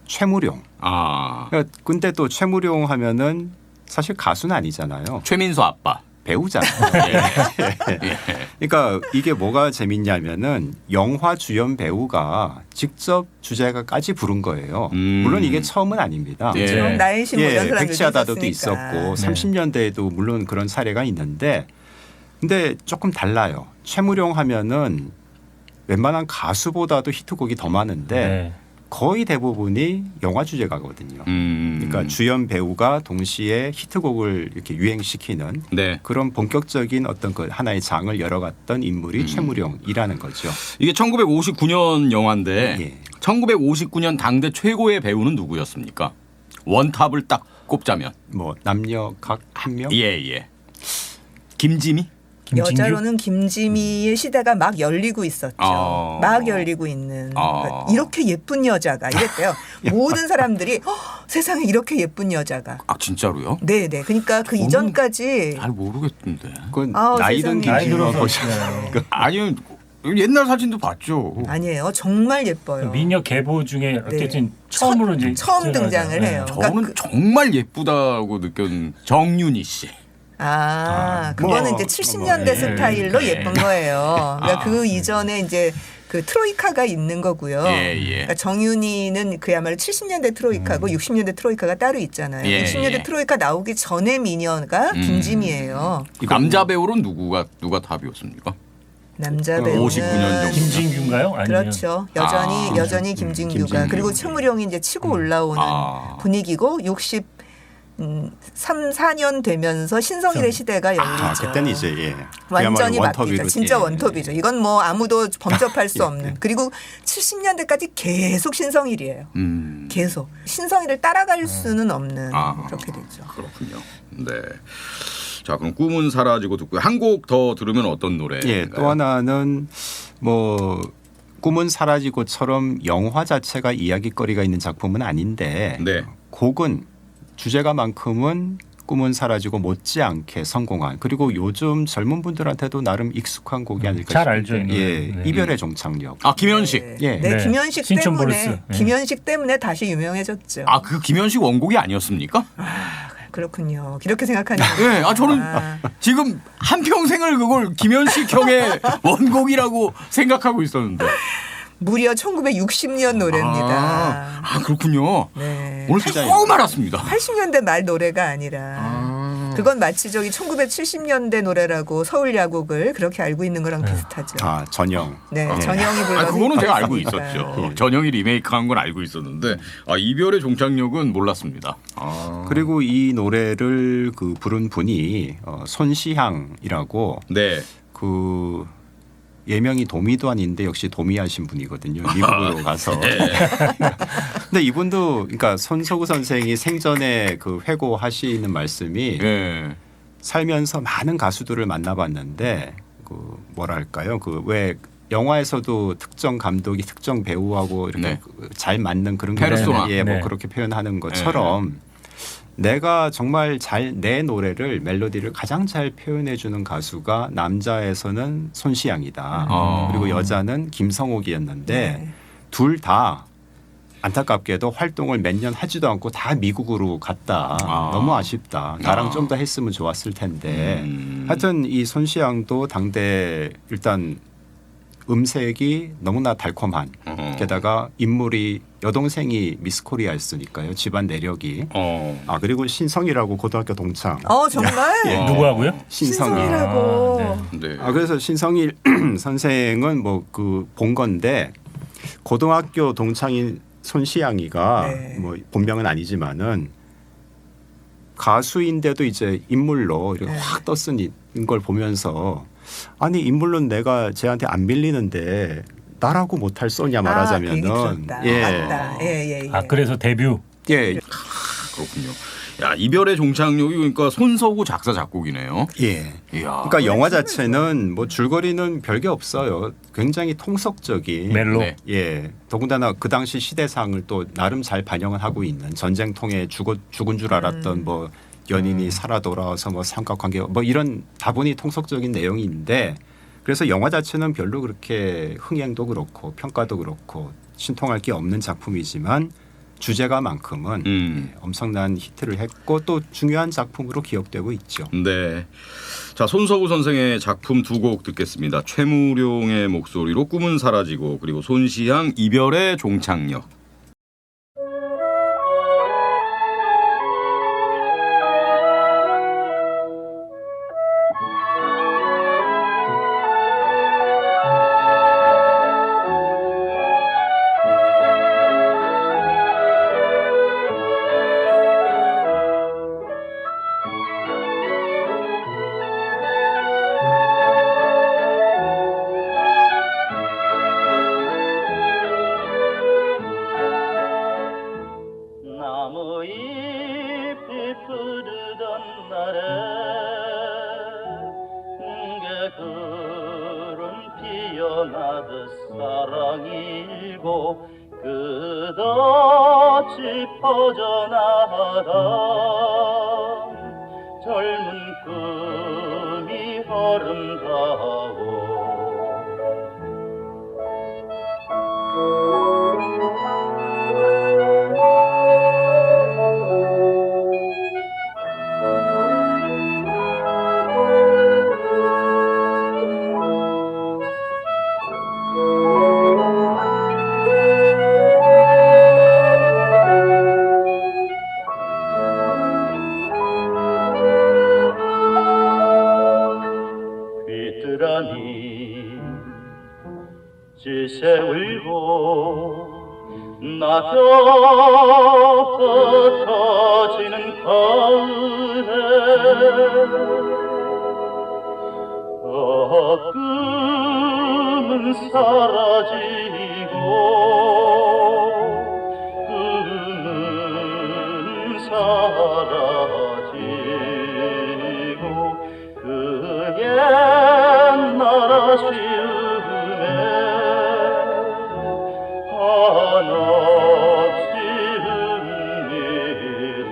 S4: 최무룡.
S1: 아.
S4: 그러니까 근데 또 최무룡 하면은 사실 가수는 아니잖아요.
S1: 최민수 아빠.
S4: 배우잖아요. 그러니까 이게 뭐가 재밌냐면은 영화 주연 배우가 직접 주제가까지 부른 거예요. 물론 이게 처음은 아닙니다.
S1: 예.
S3: 지금 나의 신 모든 사람들도
S4: 백지하다도도
S3: 있었으니까.
S4: 있었고 30년대에도 물론 그런 사례가 있는데 근데 조금 달라요. 최무룡 하면은 웬만한 가수보다도 히트곡이 더 많은데
S2: 네.
S4: 거의 대부분이 영화 주제가거든요. 그러니까 주연 배우가 동시에 히트곡을 이렇게 유행시키는
S1: 네.
S4: 그런 본격적인 어떤 그 하나의 장을 열어갔던 인물이 최무룡이라는 거죠.
S1: 이게 1959년 영화인데
S4: 예.
S1: 1959년 당대 최고의 배우는 누구였습니까? 원탑을 딱 꼽자면.
S4: 뭐 남녀 각 한 명?
S1: 예, 예. 김지미?
S2: 김진규?
S3: 여자로는 김지미의 시대가 막 열리고 있었죠.
S1: 어.
S3: 막 열리고 있는. 그러니까 이렇게 예쁜 여자가 이랬대요. 모든 사람들이 세상에 이렇게 예쁜 여자가.
S1: 아, 진짜로요?
S3: 네네. 그러니까 그
S1: 저는
S3: 이전까지
S1: 잘 모르겠는데.
S4: 그건
S3: 아우,
S4: 나이든
S3: 세상에.
S4: 김진모
S2: 나이
S4: 보셔.
S2: 들어서
S1: 아니, 옛날 사진도 봤죠.
S3: 아니에요. 정말 예뻐요.
S2: 미녀 계보 중에
S3: 네.
S2: 어쨌든 처음으로 이제
S3: 처음
S2: 등장하죠.
S3: 등장을
S2: 네.
S3: 해요.
S1: 저는
S3: 그러니까
S1: 정말 예쁘다고 느꼈는 정윤희 씨.
S3: 그거는
S4: 뭐,
S3: 이제 70년대
S4: 예.
S3: 스타일로 예쁜 거예요. 그러니까
S1: 아.
S3: 그 이전에 이제 그 트로이카가 있는 거고요.
S1: 예, 예.
S3: 그러니까 정윤이는 그야말로 70년대 트로이카고 60년대 트로이카가 따로 있잖아요.
S1: 예,
S3: 60년대
S1: 예.
S3: 트로이카 나오기 전에 미녀가 김지미예요.
S1: 남자 배우로는 누가 탑이었습니까?
S3: 남자 배우는
S1: 59년 정도.
S2: 김진규인가요? 아니면
S3: 그렇죠. 여전히 김진규가
S4: 김진규.
S3: 그리고 최무룡이 이제 치고 올라오는
S1: 아.
S3: 분위기고 3, 4년 되면서 신성일의 시대가 열리죠.
S4: 그때는 이제 예.
S3: 완전히
S4: 그야말로
S3: 바뀌죠.
S4: 원톱으로,
S3: 진짜
S4: 예.
S3: 원톱이죠. 이건 뭐 아무도 범접할 수 없는. 그리고 70년대까지 계속 신성일이에요. 계속. 신성일을 따라갈 수는 없는
S1: 아.
S3: 그렇게 되죠.
S1: 그렇군요. 네. 자, 그럼 꿈은 사라지고 듣고 한 곡 더 들으면 어떤 노래인가요?
S4: 예, 또 하나는 뭐 꿈은 사라지고처럼 영화 자체가 이야기거리가 있는 작품은 아닌데
S1: 네.
S4: 곡은 주제가만큼은 꿈은 사라지고 못지않게 성공한 그리고 요즘 젊은 분들한테도 나름 익숙한 곡이 아닐까
S2: 잘 알죠, 이
S4: 싶은데
S2: 노래.
S4: 예,
S2: 네.
S4: 이별의 종착역.
S1: 아, 김현식.
S3: 네,
S4: 예.
S3: 네,
S2: 네.
S3: 김현식
S2: 신촌
S3: 때문에
S2: 보르스. 네.
S3: 김현식 때문에 다시 유명해졌죠.
S1: 아, 그 김현식 원곡이 아니었습니까?
S3: 그렇군요. 이렇게 생각하는
S1: 네. 아, 저는
S3: 아.
S1: 지금 한평생을 그걸 김현식 형의 원곡이라고 생각하고 있었는데.
S3: 무려 1960년 노래입니다.
S1: 아, 그렇군요.
S3: 네.
S1: 오늘 처음 알았습니다.
S3: 80년대 말 노래가 아니라 그건 마치 저기 1970년대 노래라고 서울 야곡을 그렇게 알고 있는 거랑 비슷하죠.
S4: 아 전영.
S3: 네,
S4: 예.
S3: 전영이 불러서
S1: 아, 그거는 제가 알고
S3: 히트했으니까.
S1: 있었죠. 전형이 리메이크한 건 알고 있었는데 이별의 종착역은 몰랐습니다. 아.
S4: 그리고 이 노래를 그 부른 분이 손시향이라고
S1: 네.
S4: 그 예명이 도미도 역시 도미하신 분이거든요. 미국으로 가서. 근데 이분도 그러니까 손석구 선생이 생전에 그 회고하시는 말씀이
S1: 네.
S4: 살면서 많은 가수들을 만나봤는데 그 뭐랄까요? 그 왜 영화에서도 특정 감독이 특정 배우하고 이렇게
S1: 네.
S4: 잘 맞는 그런
S1: 페르소나.
S4: 예, 뭐
S2: 네.
S4: 그렇게 표현하는 것처럼 내가 정말 잘 내 노래를 멜로디를 가장 잘 표현해 주는 가수가 남자에서는 손시양이다. 그리고 여자는 김성옥이었는데
S3: 네.
S4: 둘 다 안타깝게도 활동을 몇 년 하지도 않고 다 미국으로 갔다. 너무 아쉽다. 나랑 좀 더 했으면 좋았을 텐데. 하여튼 이 손시양도 당대 일단 음색이 너무나 달콤한 게다가 인물이 여동생이 미스 코리아였으니까요. 집안 내력이. 아 그리고 신성이라고 고등학교 동창.
S3: 정말
S4: 예.
S2: 누구하고요?
S4: 신성이.
S3: 신성이라고.
S1: 네.
S4: 그래서 신성일 선생은 뭐 그 본 건데 고등학교 동창인 손시양이가
S3: 네.
S4: 뭐 본명은 아니지만은 가수인데도 이제 인물로 이렇게
S3: 네.
S4: 확 떴은 걸 보면서 아니 인물로는 내가 쟤한테 안 밀리는데 나라고 못할 소냐
S3: 그 얘기
S4: 말하자면은
S3: 들었다.
S4: 예.
S3: 맞다. 예.
S2: 아 그래서 데뷔.
S4: 예.
S1: 그렇군요. 야, 이별의 종착역이 그러니까 손석우 작사 작곡이네요.
S4: 예.
S1: 이야.
S4: 그러니까 영화 자체는 뭐 줄거리는 별게 없어요. 굉장히 통속적인
S2: 멜로.
S1: 네.
S4: 예. 더군다나 그 당시 시대상을 또 나름 잘 반영을 하고 있는 전쟁통에 죽은 줄 알았던 뭐 연인이 살아 돌아와서 뭐 삼각관계 뭐 이런 다분히 통속적인 내용인데 그래서 영화 자체는 별로 그렇게 흥행도 그렇고 평가도 그렇고 신통할 게 없는 작품이지만 주제가만큼은 예, 엄청난 히트를 했고 또 중요한 작품으로 기억되고 있죠.
S1: 네. 자, 손석우 선생의 작품 두 곡 듣겠습니다. 최무룡의 목소리로 꿈은 사라지고 그리고 손시양 이별의 종착역.
S6: 나무잎이 푸르던 날에 개구름 피어나듯 사랑이 일고 끝없이 퍼져나가던 젊은 꿈이 아름다워 귀뚜라미 지새 울고 낙엽 흩어지는 가을에 꿈은 사라지고 꿈은 사라지고 그 옛날 아쉬움에 한없이 웁니다.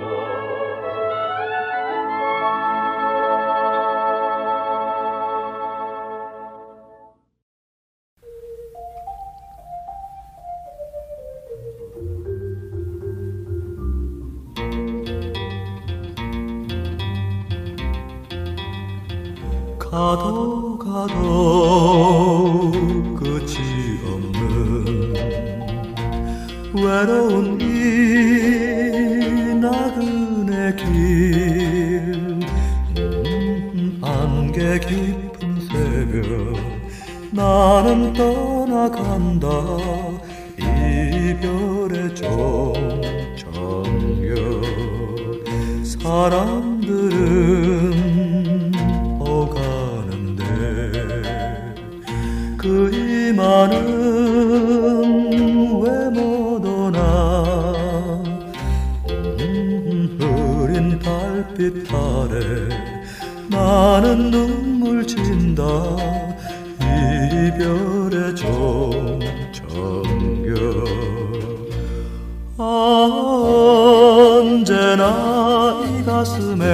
S7: 가도 끝이 없는 외로운 이 나그네 길 안개 깊은 새벽 나는 떠나간다 이별의 종착역 사람들은 오가는데 그 이만은 왜 못 오나 흐린 달빛 아래 나는 눈물 진다 이별의 종정겨 언제나 이 가슴에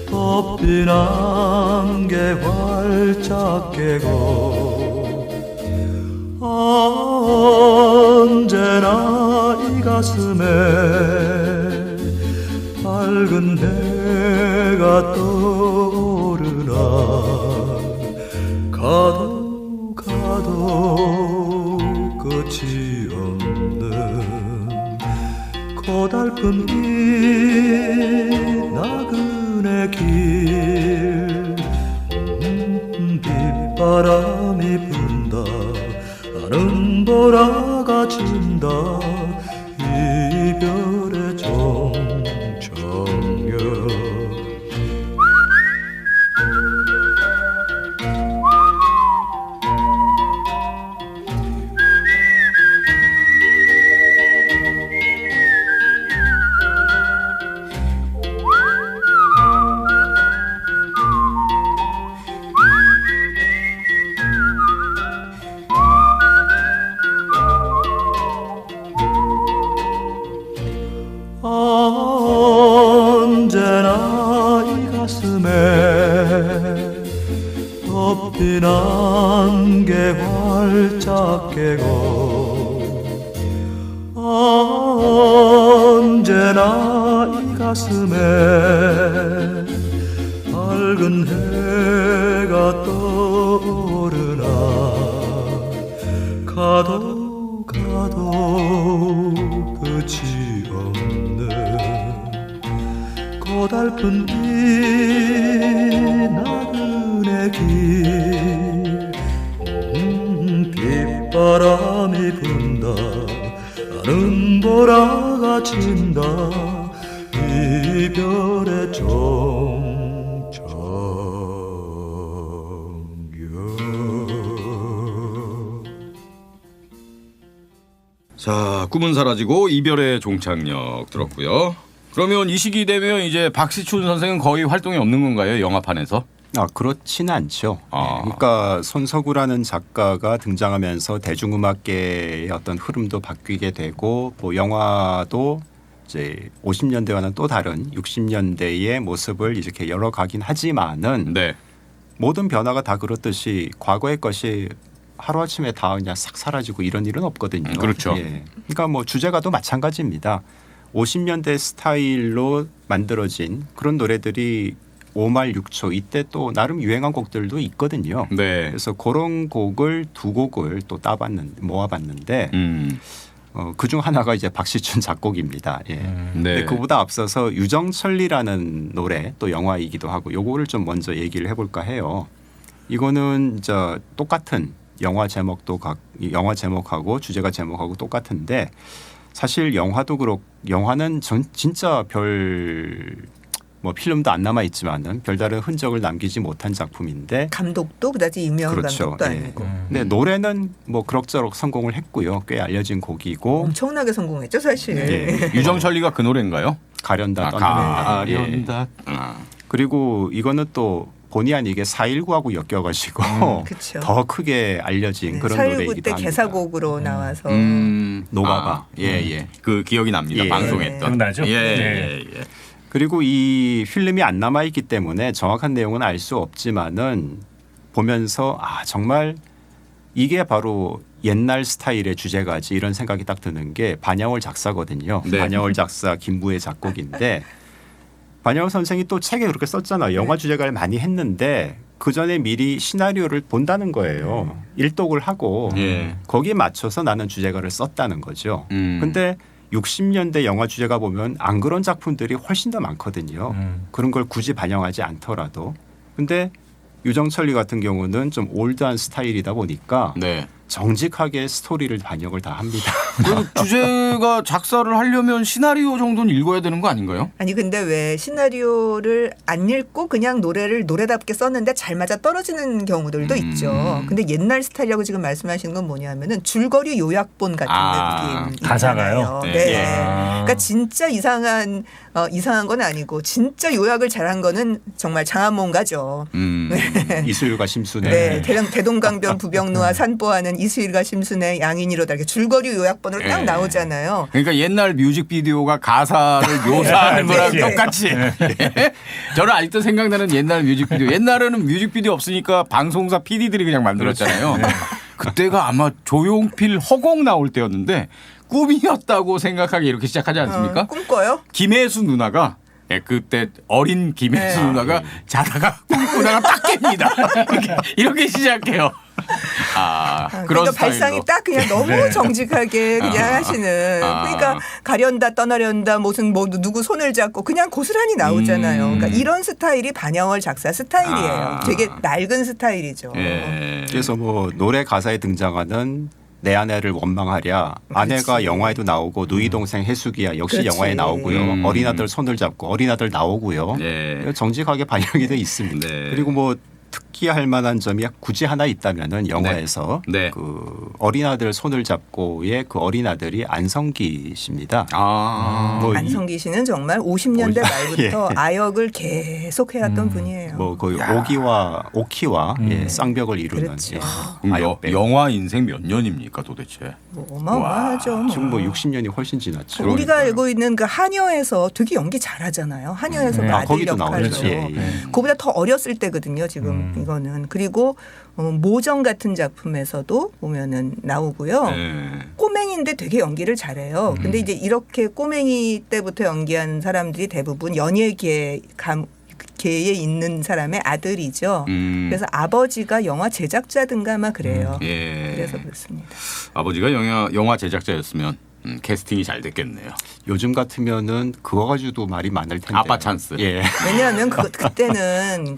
S7: 덮인 안개 활짝 깨고 언제나 이 가슴에 밝은 해가 떠오르나 가도 끝이 없는 고달픈 이 나그네 길 빗바람이 분다 나는 보라가 진다 이별의 종정여 언제나 이 가슴에 덮인 안개 활짝 깨고 언제나 이 가슴에 밝은 해가 떠오르나 가도 끝이 없는 고달픈 이 나그네 길 빗바람이 분다 나는 보라가 진다 이별의 종정여
S1: 자, 꿈은 사라지고 이별의 종착역 들었고요. 그러면 이 시기 되면 이제 박시춘 선생은 거의 활동이 없는 건가요? 영화판에서?
S4: 그렇지는 않죠.
S1: 아.
S4: 그러니까 손석구라는 작가가 등장하면서 대중음악계의 어떤 흐름도 바뀌게 되고 뭐 영화도 이제 50년대와는 또 다른 60년대의 모습을 이렇게 열어가긴 하지만은
S1: 네.
S4: 모든 변화가 다 그렇듯이 과거의 것이 하루아침에 다 그냥 싹 사라지고 이런 일은 없거든요.
S1: 그렇죠.
S4: 예. 그러니까 뭐 주제가도 마찬가지입니다. 50년대 스타일로 만들어진 그런 노래들이 5말 6초 이때 또 나름 유행한 곡들도 있거든요.
S1: 네.
S4: 그래서 그런 곡을 두 곡을 또 모아봤는데 그중 하나가 이제 박시춘 작곡입니다. 예.
S1: 네.
S4: 근데 그보다 앞서서 유정천리라는 노래 또 영화이기도 하고 요거를 좀 먼저 얘기를 해볼까 해요. 이거는 이제 똑같은 영화 제목하고 주제가 제목하고 똑같은데 사실 영화도 그렇고 영화는 진짜 뭐 필름도 안 남아 있지만은 별다른 흔적을 남기지 못한 작품인데
S3: 감독도 그다지 유명한
S4: 그렇죠.
S3: 감독도
S4: 예.
S3: 아니고
S4: 근데 노래는 뭐 그럭저럭 성공을 했고요. 꽤 알려진 곡이고
S3: 엄청나게 성공했죠 사실.
S4: 예.
S1: 유정철리가 그 노래인가요?
S4: 가련다 떠나는다.
S1: 가련다.
S4: 그리고 이거는 또 본의 아니게 4.19하고 엮여가지고
S3: 그쵸.
S4: 더 크게 알려진 그런
S3: 4.19
S4: 노래이기도
S3: 때
S4: 합니다.
S3: 개사곡으로 나와서
S4: 노가바.
S1: 예. 그 기억이 납니다.
S4: 예.
S1: 방송했던.
S2: 기억나죠?
S1: 예.
S2: 네.
S1: 예.
S4: 그리고 이 필름이 안 남아 있기 때문에 정확한 내용은 알 수 없지만은 보면서 정말 이게 바로 옛날 스타일의 주제가지 이런 생각이 딱 드는 게 반야월 작사거든요.
S1: 네.
S4: 반야월 작사 김부의 작곡인데 반야월 선생이 또 책에 그렇게 썼잖아요. 영화 주제가를 많이 했는데 그 전에 미리 시나리오를 본다는 거예요. 일독을 하고
S1: 예.
S4: 거기에 맞춰서 나는 주제가를 썼다는 거죠. 근데 60년대 영화 주제가 보면 안 그런 작품들이 훨씬 더 많거든요. 그런 걸 굳이 반영하지 않더라도. 근데 유정철리 같은 경우는 좀 올드한 스타일이다 보니까
S1: 네.
S4: 정직하게 스토리를 반영을 다 합니다.
S1: 그래도 주제가 작사를 하려면 시나리오 정도는 읽어야 되는 거 아닌가요?
S3: 아니 근데 왜 시나리오를 안 읽고 그냥 노래를 노래답게 썼는데 잘 맞아 떨어지는 경우들도 있죠. 근데 옛날 스타일이라고 지금 말씀하시는 건 뭐냐면은 줄거리 요약본 같은 느낌
S2: 가사가요?
S3: 있잖아요.
S1: 네.
S3: 네.
S1: 예.
S3: 그러니까 진짜 이상한 이상한 건 아니고 진짜 요약을 잘한 거는 정말 장한몽가죠.
S4: 이수일과 심순애.
S3: 네, 대동강변 부병루와 산보하는 이수일과 심순의 양인이로다 이렇게 줄거리 요약본으로 딱
S1: 네.
S3: 나오잖아요.
S1: 그러니까 옛날 뮤직비디오가 가사를 묘사하는 거랑
S3: 네.
S1: 똑같이. 예. 저는 아직도 생각나는 옛날 뮤직비디오. 옛날에는 뮤직비디오 없으니까 방송사 PD들이 그냥 만들었잖아요. 그때가 아마 조용필 허공 나올 때였는데 꿈이었다고 생각하게 이렇게 시작하지 않습니까?
S3: 꿈꿔요?
S1: 김혜수 누나가 그때 어린 김혜수
S3: 네.
S1: 누나가 자다가 꿈꾸다가 딱 깹니다. 이렇게 시작해요. 그런
S3: 그러니까
S1: 스타일로.
S3: 발상이 딱 그냥 너무 정직하게 그냥 하시는. 그러니까 가련다 떠나련다 무슨 뭐 누구 손을 잡고 그냥 고스란히 나오잖아요. 그러니까 이런 스타일이 반영월 작사 스타일이에요. 되게 낡은 스타일이죠.
S1: 예.
S4: 그래서 뭐 노래 가사에 등장하는 내 아내를 원망하랴. 아내가
S3: 그렇지.
S4: 영화에도 나오고 누이 동생 해숙이야 역시
S3: 그렇지.
S4: 영화에 나오고요. 어린아들 손을 잡고 어린아들 나오고요.
S1: 네.
S4: 정직하게 반영이 돼 있습니다.
S1: 네.
S4: 그리고 뭐 특기할 만한 점이 굳이 하나 있다면은 영화에서
S1: 네. 네.
S4: 그 어린아들 손을 잡고의 그 어린아들이 안성기 씨입니다. 뭐
S3: 안성기 씨는 정말 50년대 말부터
S4: 예.
S3: 아역을 계속 해왔던 분이에요.
S4: 뭐 거의 오키와 예, 쌍벽을 이루는
S3: 그렇죠.
S4: 예,
S1: 그럼
S4: 아역 배우.
S1: 영화 인생 몇 년입니까 도대체?
S3: 뭐 어마어마하죠. 뭐.
S4: 지금 뭐 60년이 훨씬 지났죠.
S3: 우리가 알고 있는 그 한여에서 되게 연기 잘하잖아요. 한여에서 그 아들
S4: 거기도
S3: 역할을.
S4: 나오죠. 예, 예.
S3: 그보다 더 어렸을 때거든요. 지금 이거는. 그리고 모정 같은 작품에서도 보면은 나오고요.
S1: 네.
S3: 꼬맹이인데 되게 연기를 잘해요. 근데 이제 이렇게 꼬맹이 때부터 연기한 사람들이 대부분 연예계에 있는 사람의 아들이죠. 그래서 아버지가 영화 제작자든가 아마 그래요.
S1: 예.
S3: 그래서 그렇습니다.
S1: 아버지가 영화 제작자였으면 캐스팅이 잘 됐겠네요.
S4: 요즘 같으면은 그거 가지고도 말이 많을 텐데.
S1: 아빠 찬스.
S4: 예.
S3: 왜냐하면 그때는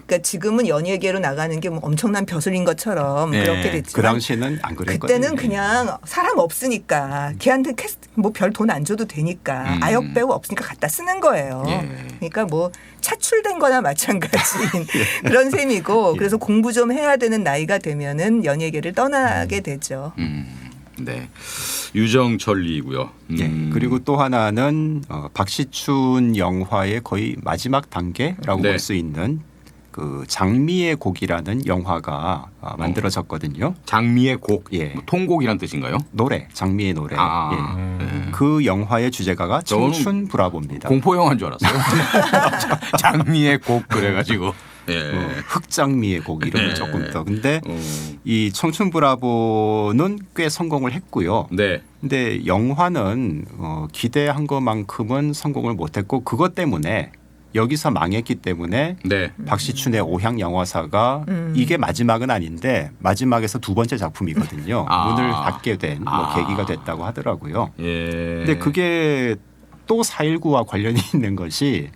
S3: 그러니까 지금은 연예계로 나가는 게 뭐 엄청난 벼슬인 것처럼
S1: 네.
S3: 그렇게 됐지만
S4: 그 당시에는 안 그랬거든요.
S3: 그때는 그냥 사람 없으니까 걔한테 뭐 별 돈 안 줘도 되니까 아역 배우 없으니까 갖다 쓰는 거예요.
S1: 예.
S3: 그러니까 뭐 차출된 거나 마찬가지인 그런 셈이고 그래서 공부 좀 해야 되는 나이가 되면은 연예계를 떠나게 되죠.
S1: 네. 유정철리고요.
S4: 예. 그리고 또 하나는 박시춘 영화의 거의 마지막 단계라고
S1: 네.
S4: 볼 수 있는 그 장미의 곡이라는 영화가 만들어졌거든요.
S1: 장미의 곡,
S4: 예.
S1: 뭐 통곡이란 뜻인가요?
S4: 노래, 장미의 노래. 예. 그 영화의 주제가가
S1: 저는
S4: 청춘 브라보입니다.
S1: 공포 영화인 줄 알았어요. 장미의 곡 그래가지고. 예.
S4: 흑장미의 곡 이름이
S1: 네.
S4: 조금 더. 근데 이 청춘 브라보는 꽤 성공을 했고요.
S1: 네.
S4: 근데 영화는 기대한 것만큼은 성공을 못했고 그것 때문에 여기서 망했기 때문에
S1: 네.
S4: 박시춘의 오향 영화사가 이게 마지막은 아닌데 마지막에서 두 번째 작품이거든요. 문을 닫게 된 계기가 됐다고 하더라고요.
S1: 예.
S4: 근데 그게 또 4.19와 관련이 있는 것이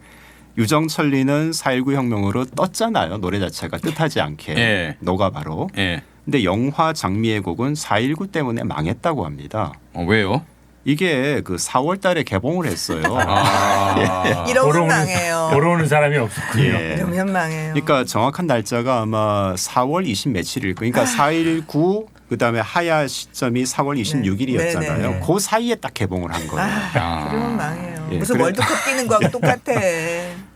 S4: 유정철리는 4.19 혁명으로 떴잖아요. 노래 자체가 뜻하지 않게
S1: 예.
S4: 너가 바로.
S1: 예.
S4: 근데 영화 장미의 곡은 4.19 때문에 망했다고 합니다.
S1: 왜요?
S4: 이게 그 4월 달에 개봉을 했어요.
S3: 이러면 망해요.
S2: 걸어오는 사람이 없었군요.
S4: 예.
S3: 이러면 망해요.
S4: 그러니까 정확한 날짜가 아마 4월 20 며칠일 거예요. 그러니까 4.19 그다음에 하야 시점이 4월 26일이었잖아요.
S3: 네, 네.
S4: 그 사이에 딱 개봉을 한 거예요.
S3: 그러면 망해요.
S4: 예,
S3: 무슨
S4: 그래-
S3: 월드컵 뛰는 거하고 똑같아.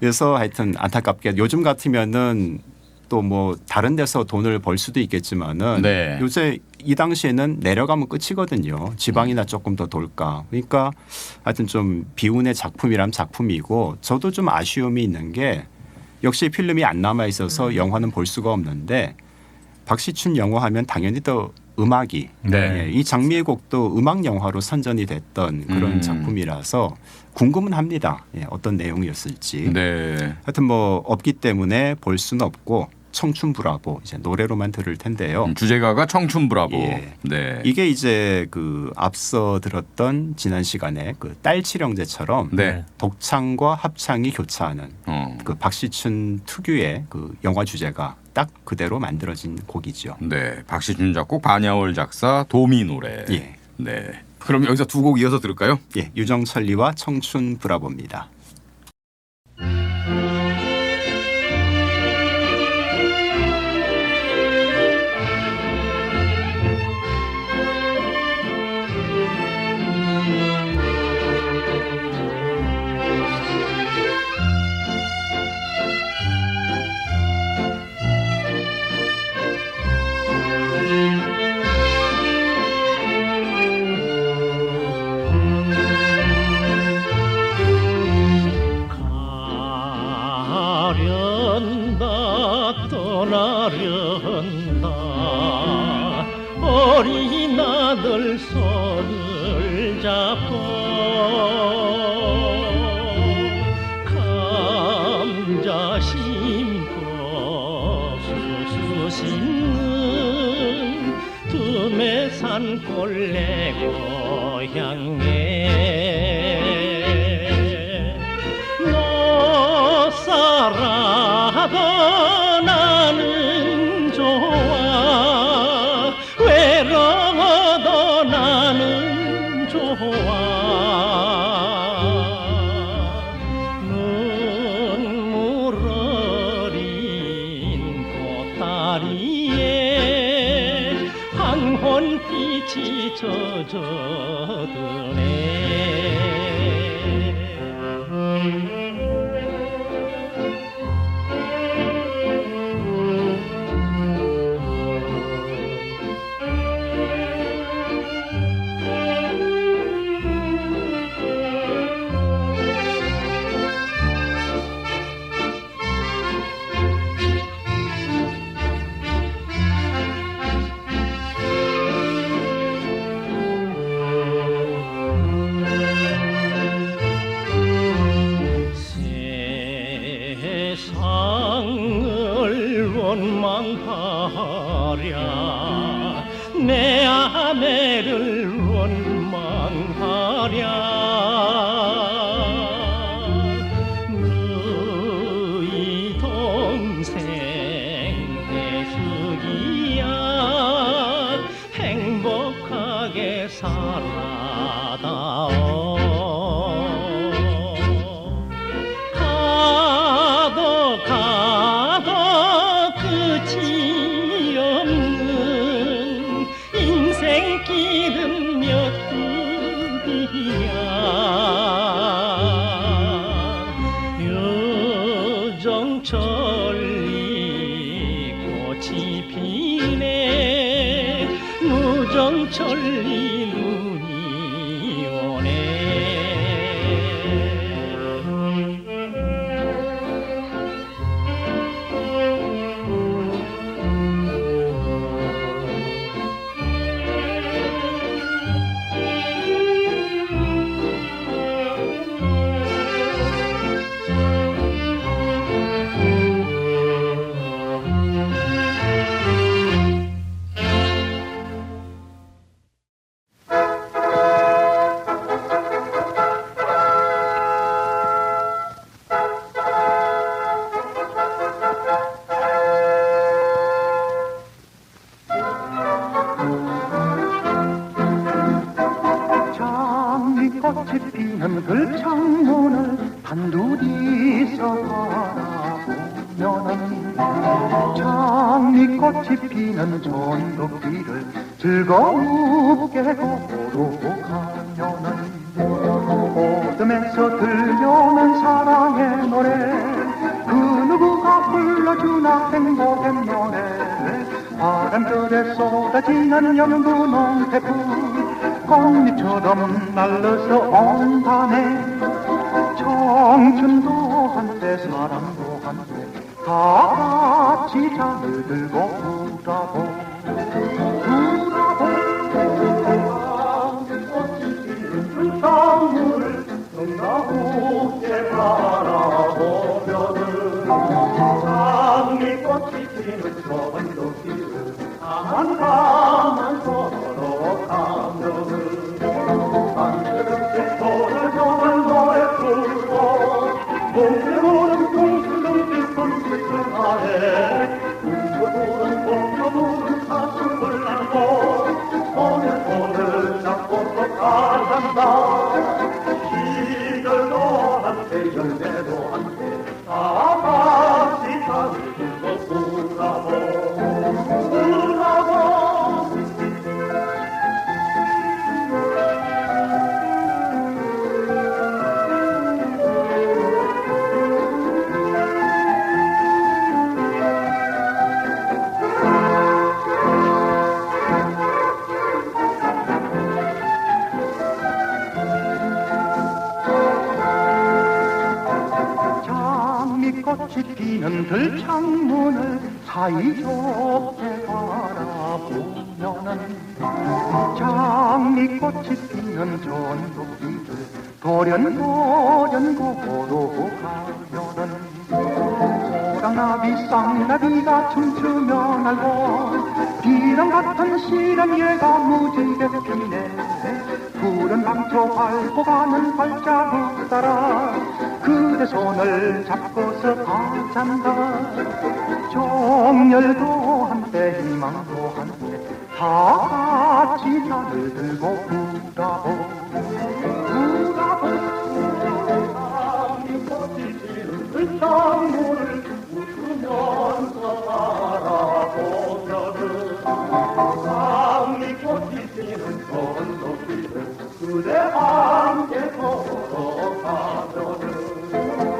S4: 그래서 하여튼 안타깝게 요즘 같으면은 또 뭐 다른 데서 돈을 벌 수도 있겠지만은
S1: 네.
S4: 요새 이 당시에는 내려가면 끝이거든요. 지방이나 조금 더 돌까. 그러니까 하여튼 좀 비운의 작품이란 작품이고 저도 좀 아쉬움이 있는 게 역시 필름이 안 남아 있어서 영화는 볼 수가 없는데 박시춘 영화 하면 당연히 또 음악이
S1: 네.
S4: 예, 이 장미의 곡도 음악 영화로 선전이 됐던 그런 작품이라서 궁금은 합니다. 예, 어떤 내용이었을지.
S1: 네.
S4: 하여튼 뭐 없기 때문에 볼 수는 없고 청춘 브라보 이제 노래로만 들을 텐데요.
S1: 주제가가 청춘 브라보.
S4: 예.
S1: 네.
S4: 이게 이제 그 앞서 들었던 지난 시간에 그 딸칠형제처럼
S1: 네.
S4: 독창과 합창이 교차하는
S1: 어.
S4: 그 박시춘 특유의 그 영화 주제가 딱 그대로 만들어진 곡이죠.
S1: 네. 박시준 작곡, 반야월 작사, 도미 노래.
S4: 예.
S1: 네. 그럼 여기서 두 곡 이어서 들을까요?
S4: 예, 유정철리와 청춘 브라보입니다.
S6: 떠나련다 어린 아들 손을 잡고 감자 심고 수수 심는 두메산 꼴내 고향에 못 살아도 나는 좋아 외로워도 나는 좋아 눈물 어린 보따리에 황혼빛이 젖어드네 세상을 원망하랴 내 아내를 원망하랴 너희 동생 대숙이야 행복하게 살아다오 가도 끝이 없는 인생길은 몇 급이야 유정천리 꽃이 피네 무정천리 눈이 오네
S8: 장미꽃이 피는 그 창문을 단둘이서 바라보면은 장미꽃이 피는 전덕길을 즐겁게 걸어가면은 어둠에서 들려오는 사랑의 노래 그 누구가 불러주나 행복의 노래 바람결에 쏟아지는 연분홍 태풍 꽃잎처럼 날려서 온다네 청춘도 한때 사랑도 한때 다 같이 잔을 들고 울어보 꽃이 피는 그 창문을 눈가쁘게 바라보면은 장미꽃이 피는 전덕길을 가만 걸어가면은 밤새도록 손을 잡은 노래 부르고 뭉쳐보는 뭉쳐보는 손짓을 하네 뭉쳐보는 뭉쳐보는 가슴을 안고 오늘 잡고 또 가간다 시절도 함께 열매도 함께 다 같이 산을 들고 울어보 장미꽃이 피는 들창문을 사이좋게 바라보면은 장미꽃이 피는 전복이들 돌연돌연 고로 가면은 호랑나비 쌍나비가 춤추며 날고 비랑 같은 시련 얘가 무지개 피네 푸른 방초 밟고 가는 발자국 따라 그대 손을 잡고서 가잔다 정열도 한때 희망도 한때 다 같이 잔을 들고 부라보 장미꽃이 피는 들창문을 웃으면서 바라보면은 장미꽃이 피는 전복이들 그대 함께 걸어가면은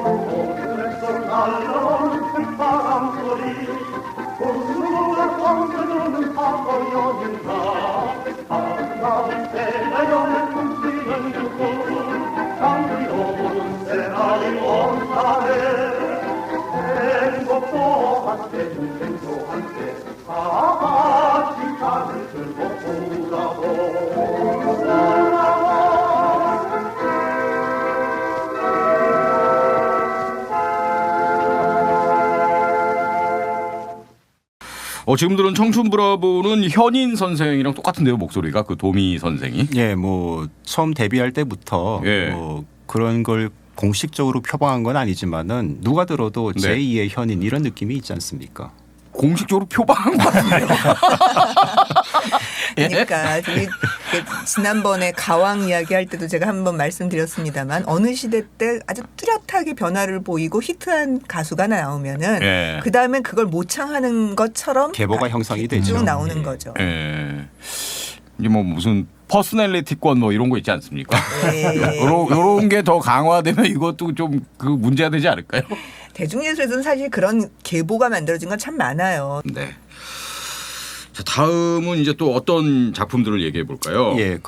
S8: 오늘서 날라오는 바람 소리 고수가 성겨주는 사고연인가 아름다운 새자연의 숨쉬는 그곳 장미로운 새날이 온 산에 행복도 함께 인생도 함께 다 같이 잔을 들고 부라보
S1: 지금 들은 청춘 브라보는 현인 선생이랑 똑같은데요, 목소리가 그 도미 선생이.
S4: 예, 뭐 처음 데뷔할 때부터
S1: 예.
S4: 뭐 그런 걸 공식적으로 표방한 건 아니지만은 누가 들어도
S1: 네.
S4: 제2의 현인 이런 느낌이 있지 않습니까?
S1: 공식적으로 표방한 것 같은데요.
S3: 그러니까 저기 지난번에 가왕 이야기할 때도 제가 한번 말씀드렸습니다만 어느 시대 때 아주 뚜렷하게 변화를 보이고 히트한 가수가 나오면은
S1: 예.
S3: 그 다음엔 그걸 모창하는 것처럼
S4: 계보가 형성이 되죠.
S3: 쭉 나오는
S4: 예.
S3: 거죠.
S1: 예. 이제 뭐 무슨 퍼스널리티권 뭐 이런 거 있지 않습니까?
S3: 예.
S1: 요런 게 더 강화되면 이것도 좀 그 문제가 되지 않을까요?
S3: 대중예술에서는 사실 그런 계보가 만들어진 건 참 많아요.
S1: 네. 자, 다음은 이제 또 어떤 작품들을 얘기해 볼까요?
S4: 예,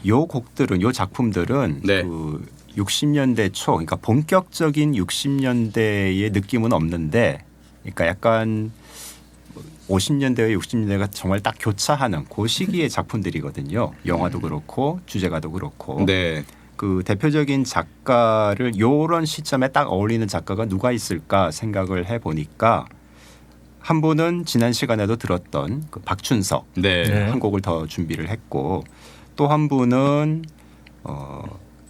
S4: 요 곡들은 요 작품들은
S1: 네.
S4: 그 60년대 초, 그러니까 본격적인 60년대의 느낌은 없는데, 그러니까 약간 50년대와 60년대가 정말 딱 교차하는 그 시기의 작품들이거든요. 영화도 그렇고 주제가도 그렇고.
S1: 네.
S4: 그 대표적인 작가를 요런 시점에 딱 어울리는 작가가 누가 있을까 생각을 해보니까 한 분은 지난 시간에도 들었던 그 박춘석
S1: 네.
S2: 네.
S4: 한 곡을 더 준비를 했고 또 한 분은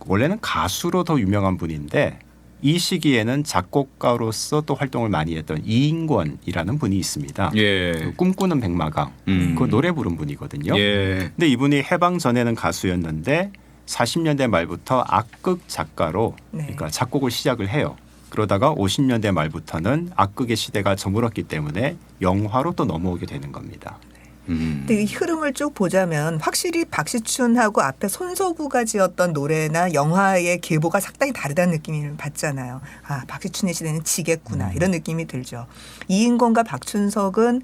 S4: 원래는 가수로 더 유명한 분인데 이 시기에는 작곡가로서 또 활동을 많이 했던 이인권이라는 분이 있습니다.
S1: 예.
S4: 그 꿈꾸는 백마강 그 노래 부른 분이거든요.
S1: 예.
S4: 근데 이분이 해방 전에는 가수였는데 40년대 말부터 악극 작가로
S3: 네.
S4: 그러니까 작곡을 시작을 해요. 그러다가 50년대 말부터는 악극의 시대가 저물었기 때문에 영화로 또 넘어오게 되는 겁니다.
S3: 근데 이 흐름을 쭉 보자면 확실히 박시춘하고 앞에 손석구가 지었던 노래나 영화의 계보가 상당히 다르다는 느낌을 받잖아요. 아, 박시춘의 시대는 지겠구나 이런 느낌이 들죠. 이인권과 박춘석은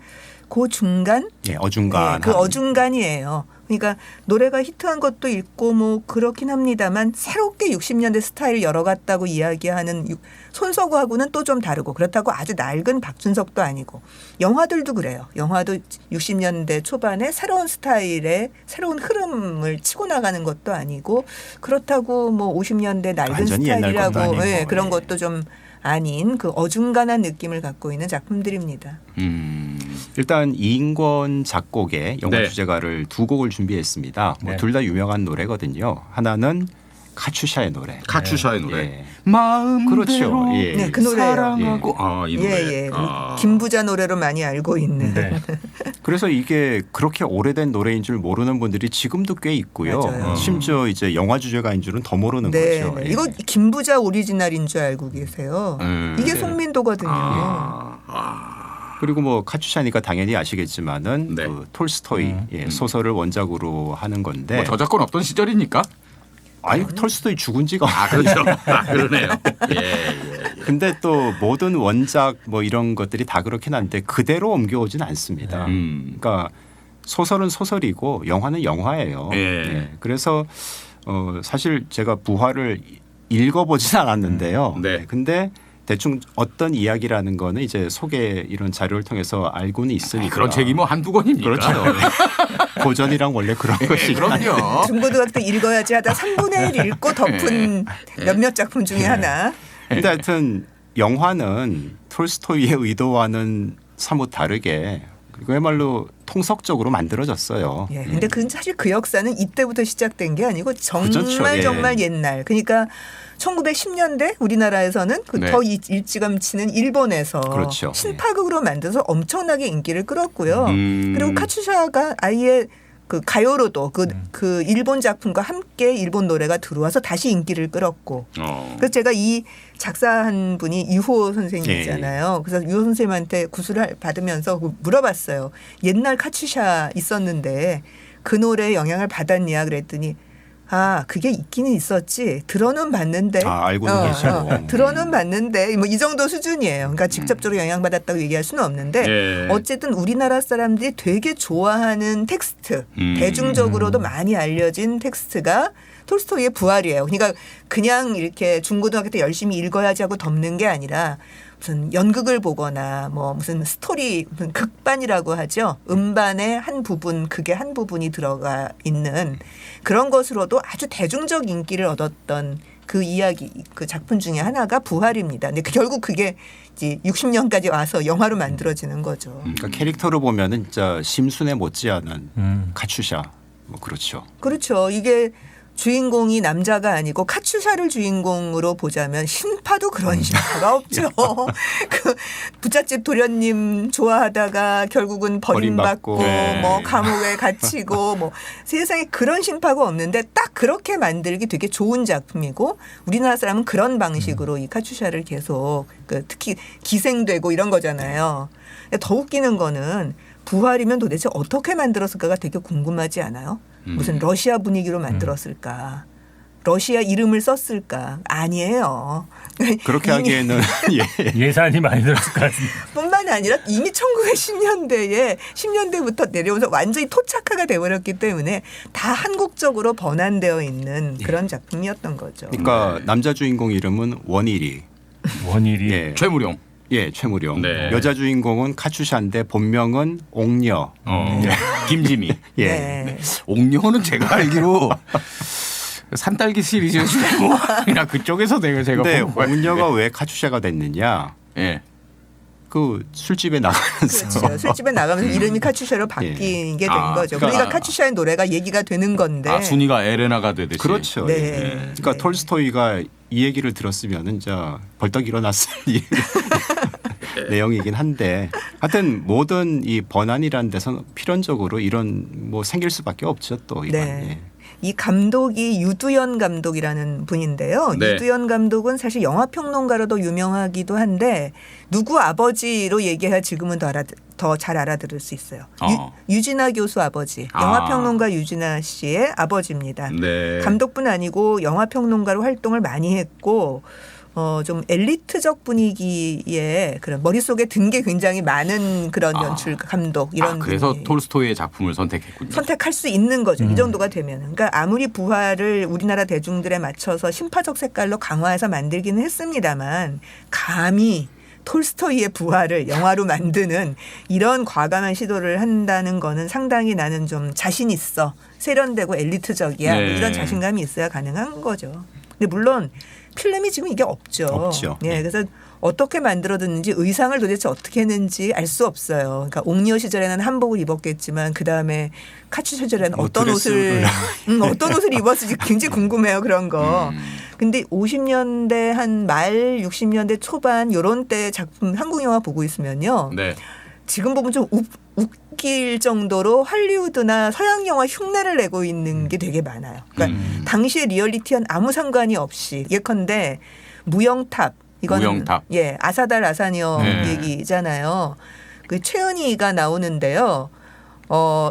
S3: 그 중간,
S4: 예, 어중간.
S3: 그 어중간이에요. 그러니까 노래가 히트한 것도 있고 뭐 그렇긴 합니다만 새롭게 60년대 스타일 열어갔다고 이야기하는 손석구하고는 또 좀 다르고 그렇다고 아주 낡은 박준석도 아니고 영화들도 그래요. 영화도 60년대 초반에 새로운 스타일의 새로운 흐름을 치고 나가는 것도 아니고 그렇다고 뭐 50년대 낡은
S4: 완전히 옛날 것도
S3: 스타일이라고
S4: 아니고.
S3: 예, 그런
S4: 예.
S3: 것도 좀 아닌 그 어중간한 느낌을 갖고 있는 작품들입니다.
S4: 일단 이인권 작곡의 영화
S1: 네.
S4: 주제가를 두 곡을 준비했습니다.
S2: 네.
S4: 둘 다 유명한 노래거든요. 하나는 카츄샤의 노래.
S1: 카츄샤의 노래.
S4: 예.
S1: 마음대로
S4: 그렇죠. 예.
S3: 네, 그 노래예요.
S1: 사랑하고 이 노래.
S3: 예, 예. 김부자 노래로 많이 알고 있는.
S2: 네.
S4: 그래서 이게 그렇게 오래된 노래인 줄 모르는 분들이 지금도 꽤 있고요.
S3: 맞아요.
S4: 심지어 이제 영화 주제가인 줄은 더 모르는
S3: 네,
S4: 거죠.
S3: 네.
S4: 예.
S3: 이거 김부자 오리지널인 줄 알고 계세요. 이게 송민도거든요.
S4: 그리고 뭐 카츄샤니까 당연히 아시겠지만은
S1: 네.
S4: 그 톨스토이 예, 소설을 원작으로 하는 건데
S1: 뭐 저작권 없던 시절이니까.
S4: 아니 톨스토이 죽은 지가
S1: 그렇죠. 그러네요. 예.
S4: 근데 또 모든 원작 뭐 이런 것들이 다 그렇긴 한데 그대로 옮겨오진 않습니다. 그러니까 소설은 소설이고 영화는 영화예요.
S1: 예.
S4: 예. 그래서 사실 제가 부활을 읽어보진 않았는데요.
S1: 네.
S4: 근데 대충 어떤 이야기라는 거는 이제 소개 이런 자료를 통해서 알고는 있으니까.
S1: 그런 책이 뭐 한두 권입니까?
S4: 그렇죠. 고전이랑 원래 그런 것이.
S1: 그럼요.
S3: 중고등학교 읽어야지 하다 3분의 1 읽고 덮은 몇몇 작품 중에 하나.
S4: 근데 하여튼 영화는 톨스토이의 의도와는 사뭇 다르게 그야말로 통속적으로 만들어졌어요.
S3: 예. 근데 그 사실 그 역사는 이때부터 시작된 게 아니고 정말
S4: 그렇죠. 예.
S3: 정말 옛날. 그러니까 1910년대 우리나라에서는 그
S1: 네.
S3: 더 일찌감치는 일본에서
S4: 그렇죠.
S3: 신파극으로 만들어서 엄청나게 인기를 끌었고요.
S1: 음.
S3: 그리고 카츄샤가 아예 그 가요로도 그 일본 작품과 함께 일본 노래가 들어와서 다시 인기를 끌었고. 그래서 제가 이 작사한 분이 유호 선생님이잖아요. 그래서 유호 선생님한테 구술을 받으면서 물어봤어요. 옛날 카츄샤 있었는데 그 노래에 영향을 받았냐 그랬더니 아 그게 있기는 있었지 들어는 봤는데
S4: 알고는 계시고.
S3: 들어는 봤는데 뭐 이 정도 수준이에요. 그러니까 직접적으로 영향받았다고 얘기할 수는 없는데
S1: 예.
S3: 어쨌든 우리나라 사람들이 되게 좋아하는 텍스트 대중적으로도 많이 알려진 텍스트가 톨스토이의 부활이에요. 그러니까 그냥 이렇게 중고등학교 때 열심히 읽어야지 하고 덮는 게 아니라 무슨 연극을 보거나 뭐 무슨 스토리 무슨 극반이라고 하죠. 음반의 한 부분 극의 한 부분이 들어가 있는 그런 것으로도 아주 대중적 인기를 얻었던 그 이야기 그 작품 중에 하나가 부활입니다. 근데 결국 그게 이제 60년까지 와서 영화로 만들어지는 거죠.
S4: 그러니까 캐릭터로 보면은 진짜 심순에 못지않은 카츄샤 뭐 그렇죠.
S3: 그렇죠. 이게 주인공이 남자가 아니고 카츄샤를 주인공으로 보자면 신파도 그런 신파가 없죠. 그 부잣집 도련님 좋아하다가 결국은 버림받고
S4: 버림받고.
S3: 뭐 감옥에 갇히고 뭐 세상에 그런 신파가 없는데 딱 그렇게 만들기 되게 좋은 작품이고 우리나라 사람은 그런 방식으로 이 카츄샤를 계속 그 특히 기생되고 이런 거잖아요. 더 웃기는 거는 부활이면 도대체 어떻게 만들었을까가 되게 궁금하지 않아요? 무슨 러시아 분위기로 만들었을까? 러시아 이름을 썼을까? 아니에요.
S4: 그렇게 하기에는
S2: 예산이 많이 들었을 것 같은데.
S3: 뿐만 아니라 이미 1910년대에 10년대부터 내려오면서 완전히 토착화가 돼버렸기 때문에 다 한국적으로 번안되어 있는 그런 작품이었던 거죠.
S4: 그러니까 남자 주인공 이름은 원일이.
S2: 원일이.
S4: 예.
S1: 최무룡.
S4: 예, 최무룡.
S1: 네.
S4: 여자 주인공은 카츄샤인데 본명은 옥녀.
S1: 김지미.
S4: 예.
S3: 네.
S1: 옥녀는 제가 알기로 산딸기 시리즈 중이나 그쪽에서 제가
S4: 근데
S1: 본 거예요.
S4: 옥녀가 왜 카츄샤가 됐느냐?
S1: 예.
S4: 그 술집에 나가면서
S3: 그렇죠. 술집에 나가면서 이름이 카츄샤로 바뀌게 된
S1: 아,
S3: 거죠.
S1: 그러니까-
S3: 그러니까 카츄샤의 노래가 얘기가 되는 건데.
S1: 아 순이가 에레나가 되듯이.
S4: 그렇죠.
S3: 네.
S4: 예. 그러니까
S3: 네.
S4: 톨스토이가 이 얘기를 들었으면은 자 벌떡 일어났을 내용이긴 한데 하여튼 모든 이 번안이라는 데서 필연적으로 이런 뭐 생길 수밖에 없죠 또 이건.
S3: 네.
S4: 예.
S3: 이 감독이 유두연 감독이라는 분인데요.
S1: 네.
S3: 유두연 감독은 사실 영화 평론가로도 유명하기도 한데 누구 아버지로 얘기해야 지금은 더 잘 알아들을 수 있어요. 유진아 교수 아버지, 영화 평론가 유진아 씨의 아버지입니다.
S1: 네.
S3: 감독뿐 아니고 영화 평론가로 활동을 많이 했고 좀 엘리트적 분위기에 그런 머릿속에 든 게 굉장히 많은 그런 연출 감독 이런
S1: 그래서
S3: 분이
S1: 톨스토이의 작품을 선택했군요.
S3: 선택할 수 있는 거죠. 이 정도가 되면. 그러니까 아무리 부활을 우리나라 대중들에 맞춰서 신파적 색깔로 강화해서 만들기는 했습니다만 감히 톨스토이의 부활을 영화로 만드는 이런 과감한 시도를 한다는 거는 상당히 나는 좀 자신 있어. 세련되고 엘리트적이야.
S1: 네.
S3: 이런 자신감이 있어야 가능한 거죠. 근데 물론 필름이 지금 이게 없죠.
S4: 없죠.
S3: 예, 그래서 어떻게 만들어졌는지 의상을 도대체 어떻게 했는지 알 수 없어요. 그러니까 옥녀 시절에는 한복을 입었겠지만 그 다음에 카츄 시절에는
S4: 뭐
S3: 어떤 옷을 어떤 옷을 입었을지 굉장히 궁금해요. 그런 거. 근데 50년대 한 말 60년대 초반 요런 때 작품 한국 영화 보고 있으면요.
S1: 네.
S3: 지금 보면 좀 웃길 정도로 할리우드나 서양 영화 흉내를 내고 있는 게 되게 많아요. 그러니까 당시의 리얼리티와는 아무 상관이 없이 예컨대 무영탑 이거는
S1: 무영탑.
S3: 예 아사달 아사니어
S1: 네.
S3: 얘기잖아요. 그 최은희가 나오는데요.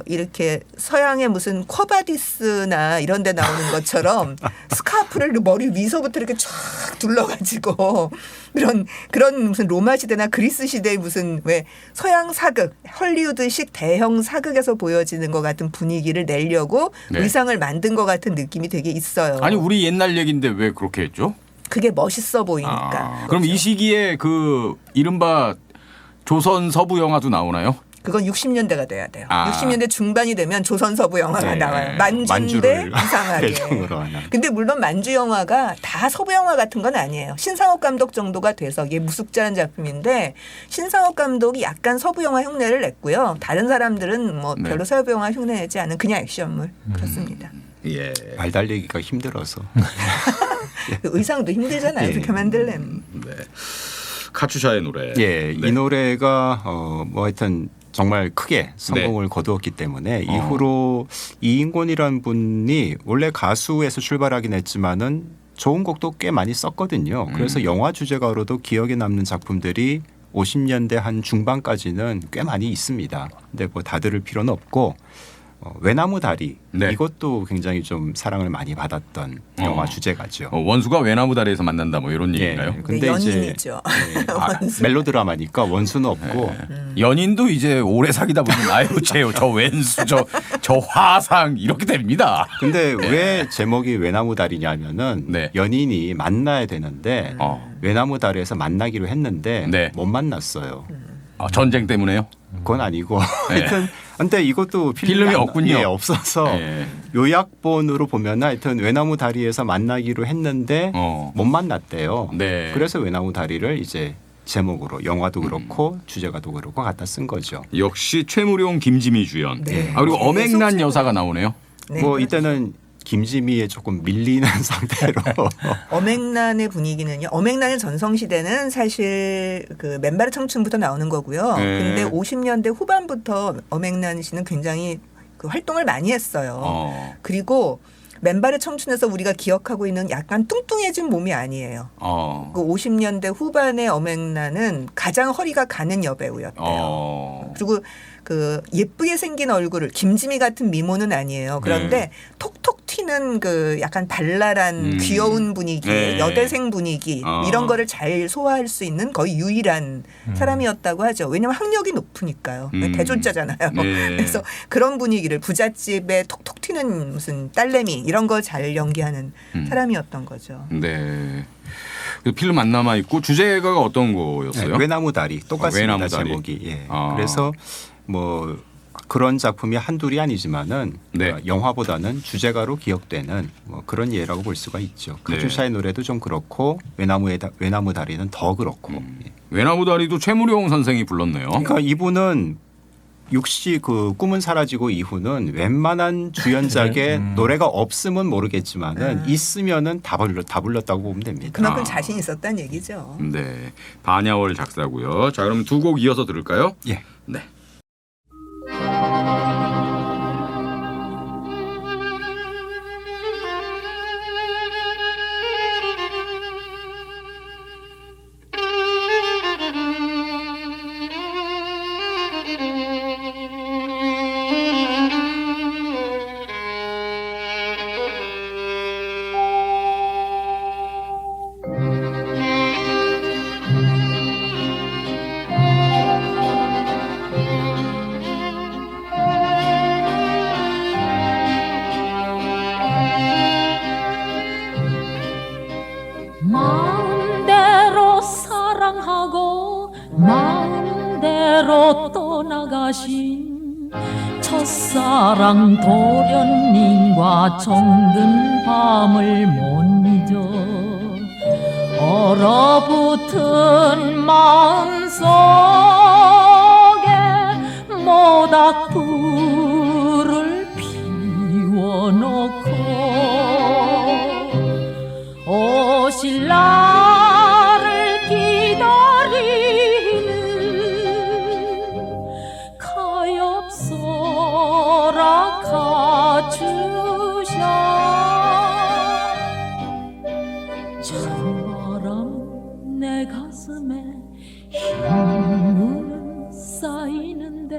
S3: 이렇게 서양의 무슨 쿼바디스나 이런 데 나오는 것처럼 스카프를 머리 위서부터 이렇게 쫙 둘러가지고 그런 무슨 로마 시대나 그리스 시대의 무슨 왜 서양 사극, 헐리우드식 대형 사극에서 보여지는 것 같은 분위기를 내려고
S1: 네.
S3: 의상을 만든 것 같은 느낌이 되게 있어요.
S1: 아니 우리 옛날 얘기인데 왜 그렇게 했죠?
S3: 그게 멋있어 보이니까.
S1: 그럼 이 시기에 그 이른바 조선 서부 영화도 나오나요?
S3: 그건 60년대가 돼야 돼요.
S1: 아.
S3: 60년대 중반이 되면 조선 서부 영화가
S4: 네.
S3: 나와요. 만주인데
S4: 만주를
S3: 이상하게.
S4: 배경으로 하는.
S3: 근데 물론 만주 영화가 다 서부 영화 같은 건 아니에요. 신상옥 감독 정도가 돼서 이게 무숙자한 작품인데 신상옥 감독이 약간 서부 영화 흉내를 냈고요. 다른 사람들은 뭐
S1: 네.
S3: 별로 서부 영화 흉내 내지 않은 그냥 액션물 그렇습니다.
S1: 예.
S4: 말 달리기가 힘들어서.
S3: 그 의상도 힘들잖아요.
S4: 예.
S3: 그렇게 만들려면.
S1: 네. 카츄샤의 노래.
S4: 예,
S1: 네.
S4: 이 노래가 뭐 하여튼 정말 크게 성공을 거두었기 때문에 이후로 이인권이라는 분이 원래 가수에서 출발하긴 했지만은 좋은 곡도 꽤 많이 썼거든요. 그래서 영화 주제가로도 기억에 남는 작품들이 50년대 한 중반까지는 꽤 많이 있습니다. 근데 뭐 다 들을 필요는 없고 외나무 다리
S1: 네.
S4: 이것도 굉장히 좀 사랑을 많이 받았던 영화 주제가죠.
S1: 원수가 외나무 다리에서 만난다 뭐 이런 얘기인가요?
S4: 예, 근데 이제
S3: 연인이죠.
S4: 네, 멜로드라마니까 원수는 없고
S1: 연인도 이제 오래 사귀다 보면 아유 저 왼수 저 화상 이렇게 됩니다.
S4: 근데 왜 제목이 외나무 다리냐면은
S1: 네.
S4: 연인이 만나야 되는데 외나무 다리에서 만나기로 했는데
S1: 네.
S4: 못 만났어요.
S1: 전쟁 때문에요?
S4: 그건 아니고
S1: 네.
S4: 하여튼 근데 이것도
S1: 필름이 없군요.
S4: 예, 없어서
S1: 네.
S4: 요약본으로 보면 하여튼 외나무 다리에서 만나기로 했는데
S1: 어.
S4: 못 만났대요.
S1: 네.
S4: 그래서 외나무 다리를 이제 제목으로 영화도 그렇고 주제가도 그렇고 갖다 쓴 거죠.
S1: 역시 최무룡 김지미 주연.
S3: 네.
S1: 그리고
S3: 계속
S1: 엄앵란
S3: 최무룡.
S1: 여사가 나오네요.
S3: 네,
S4: 뭐
S3: 그렇죠.
S4: 이때는 김지미에 조금 밀리는 상태로
S3: 엄앵란의 분위기는요. 엄앵란의 전성시대는 사실 그 맨발의 청춘부터 나오는 거고요.
S1: 네.
S3: 근데 50년대 후반부터 엄앵란 씨는 굉장히 그 활동을 많이 했어요. 그리고 맨발의 청춘에서 우리가 기억하고 있는 약간 뚱뚱해진 몸이 아니에요. 그 50년대 후반의 엄앵란은 가장 허리가 가는 여배우였대요. 그리고 그 예쁘게 생긴 얼굴을 김지미 같은 미모는 아니에요. 그런데 톡톡 튀는 그 약간 발랄한 귀여운 분위기,
S1: 네.
S3: 여대생 분위기 이런 거를 잘 소화할 수 있는 거의 유일한 사람이었다고 하죠. 왜냐하면 학력이 높으니까요. 대졸자잖아요.
S1: 네.
S3: 그래서 그런 분위기를 부잣집에 톡톡 튀는 무슨 딸내미 이런 거 잘 연기하는 사람이었던 거죠.
S1: 네. 그 필름 안 남아 있고 주제가가 어떤 거였어요?
S4: 네, 외나무 다리 똑같습니다.
S1: 외나무 다리.
S4: 제목이. 예.
S1: 아.
S4: 그래서 뭐 그런 작품이 한둘이 아니지만은
S1: 네.
S4: 영화보다는 주제가로 기억되는 뭐 그런 예라고 볼 수가 있죠.
S1: 네.
S4: 카츄샤의 노래도 좀 그렇고 외나무 다리는 더 그렇고. 예.
S1: 외나무 다리도 최무룡 선생이 불렀네요.
S4: 그러니까 이분은 육시 그 꿈은 사라지고 이후는 웬만한 주연작에 노래가 없으면 모르겠지만은 있으면은 다 불렀다고 보면 됩니다.
S3: 그만큼 자신 있었다는 얘기죠.
S1: 네. 반야월 작사고요. 자, 그럼 두 곡 이어서 들을까요?
S4: 예.
S1: 네.
S5: 마음대로 사랑하고 마음대로 떠나가신 첫사랑 도련님과 정든 밤을 못 잊어 얼어붙은 마음속에 모닥불을 피워놓고 오실 날을 기다리는 가엾어라 가주샤 찬바람 내 가슴에 흰눈 쌓이는데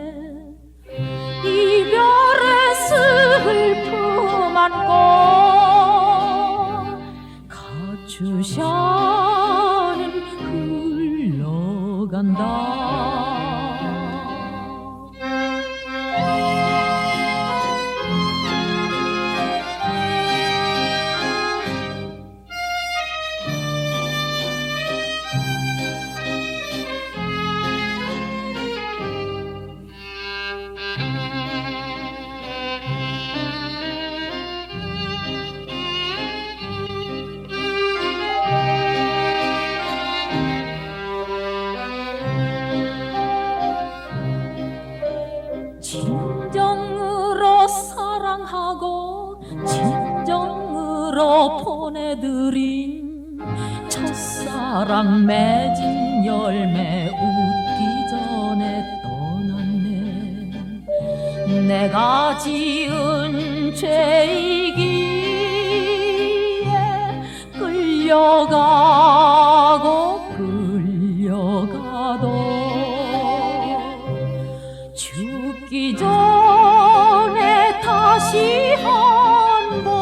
S5: 이별의 슬픔 안고 가주샤는 흘러간다. 싹 맺은 열매 웃기 전에 떠났네. 내가 지은 죄이기에 끌려가고 죽기 전에 다시 한번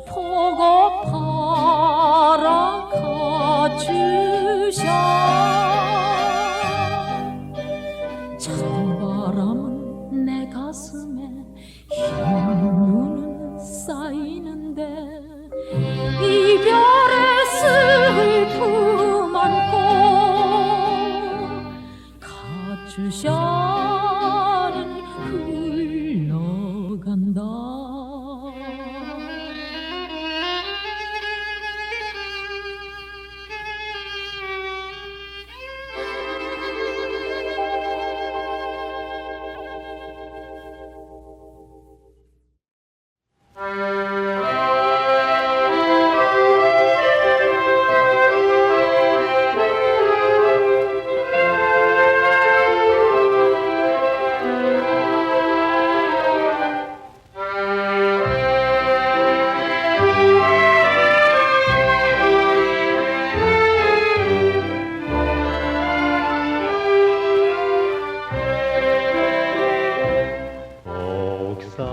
S5: 보고 팔아 가주셔. 찬바람은 내 가슴에 흰 눈은 쌓이는데 이별의 슬픔 안고 가주샤는 흘러간다.
S6: 복사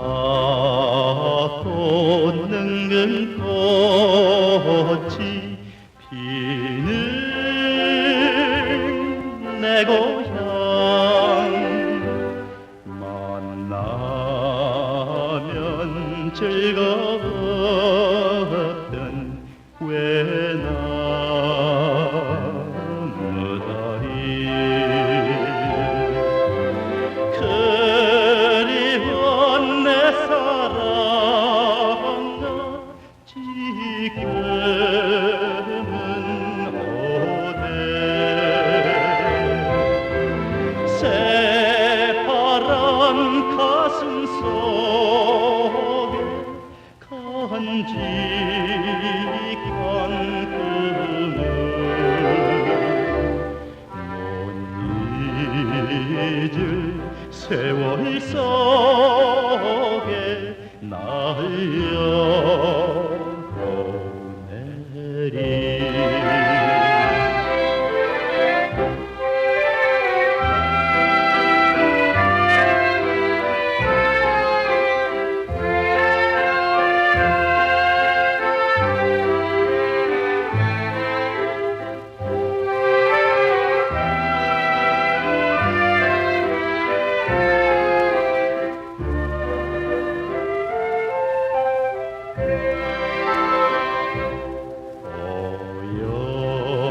S6: 돋는 꽃이 피는 내 고향 만나면 즐거웠던 외나무다리 그리운 내 사랑아 지금은 어디 새파란 가슴 속에 간직한 꿈을 못 잊을 세월 속에 날려보내리.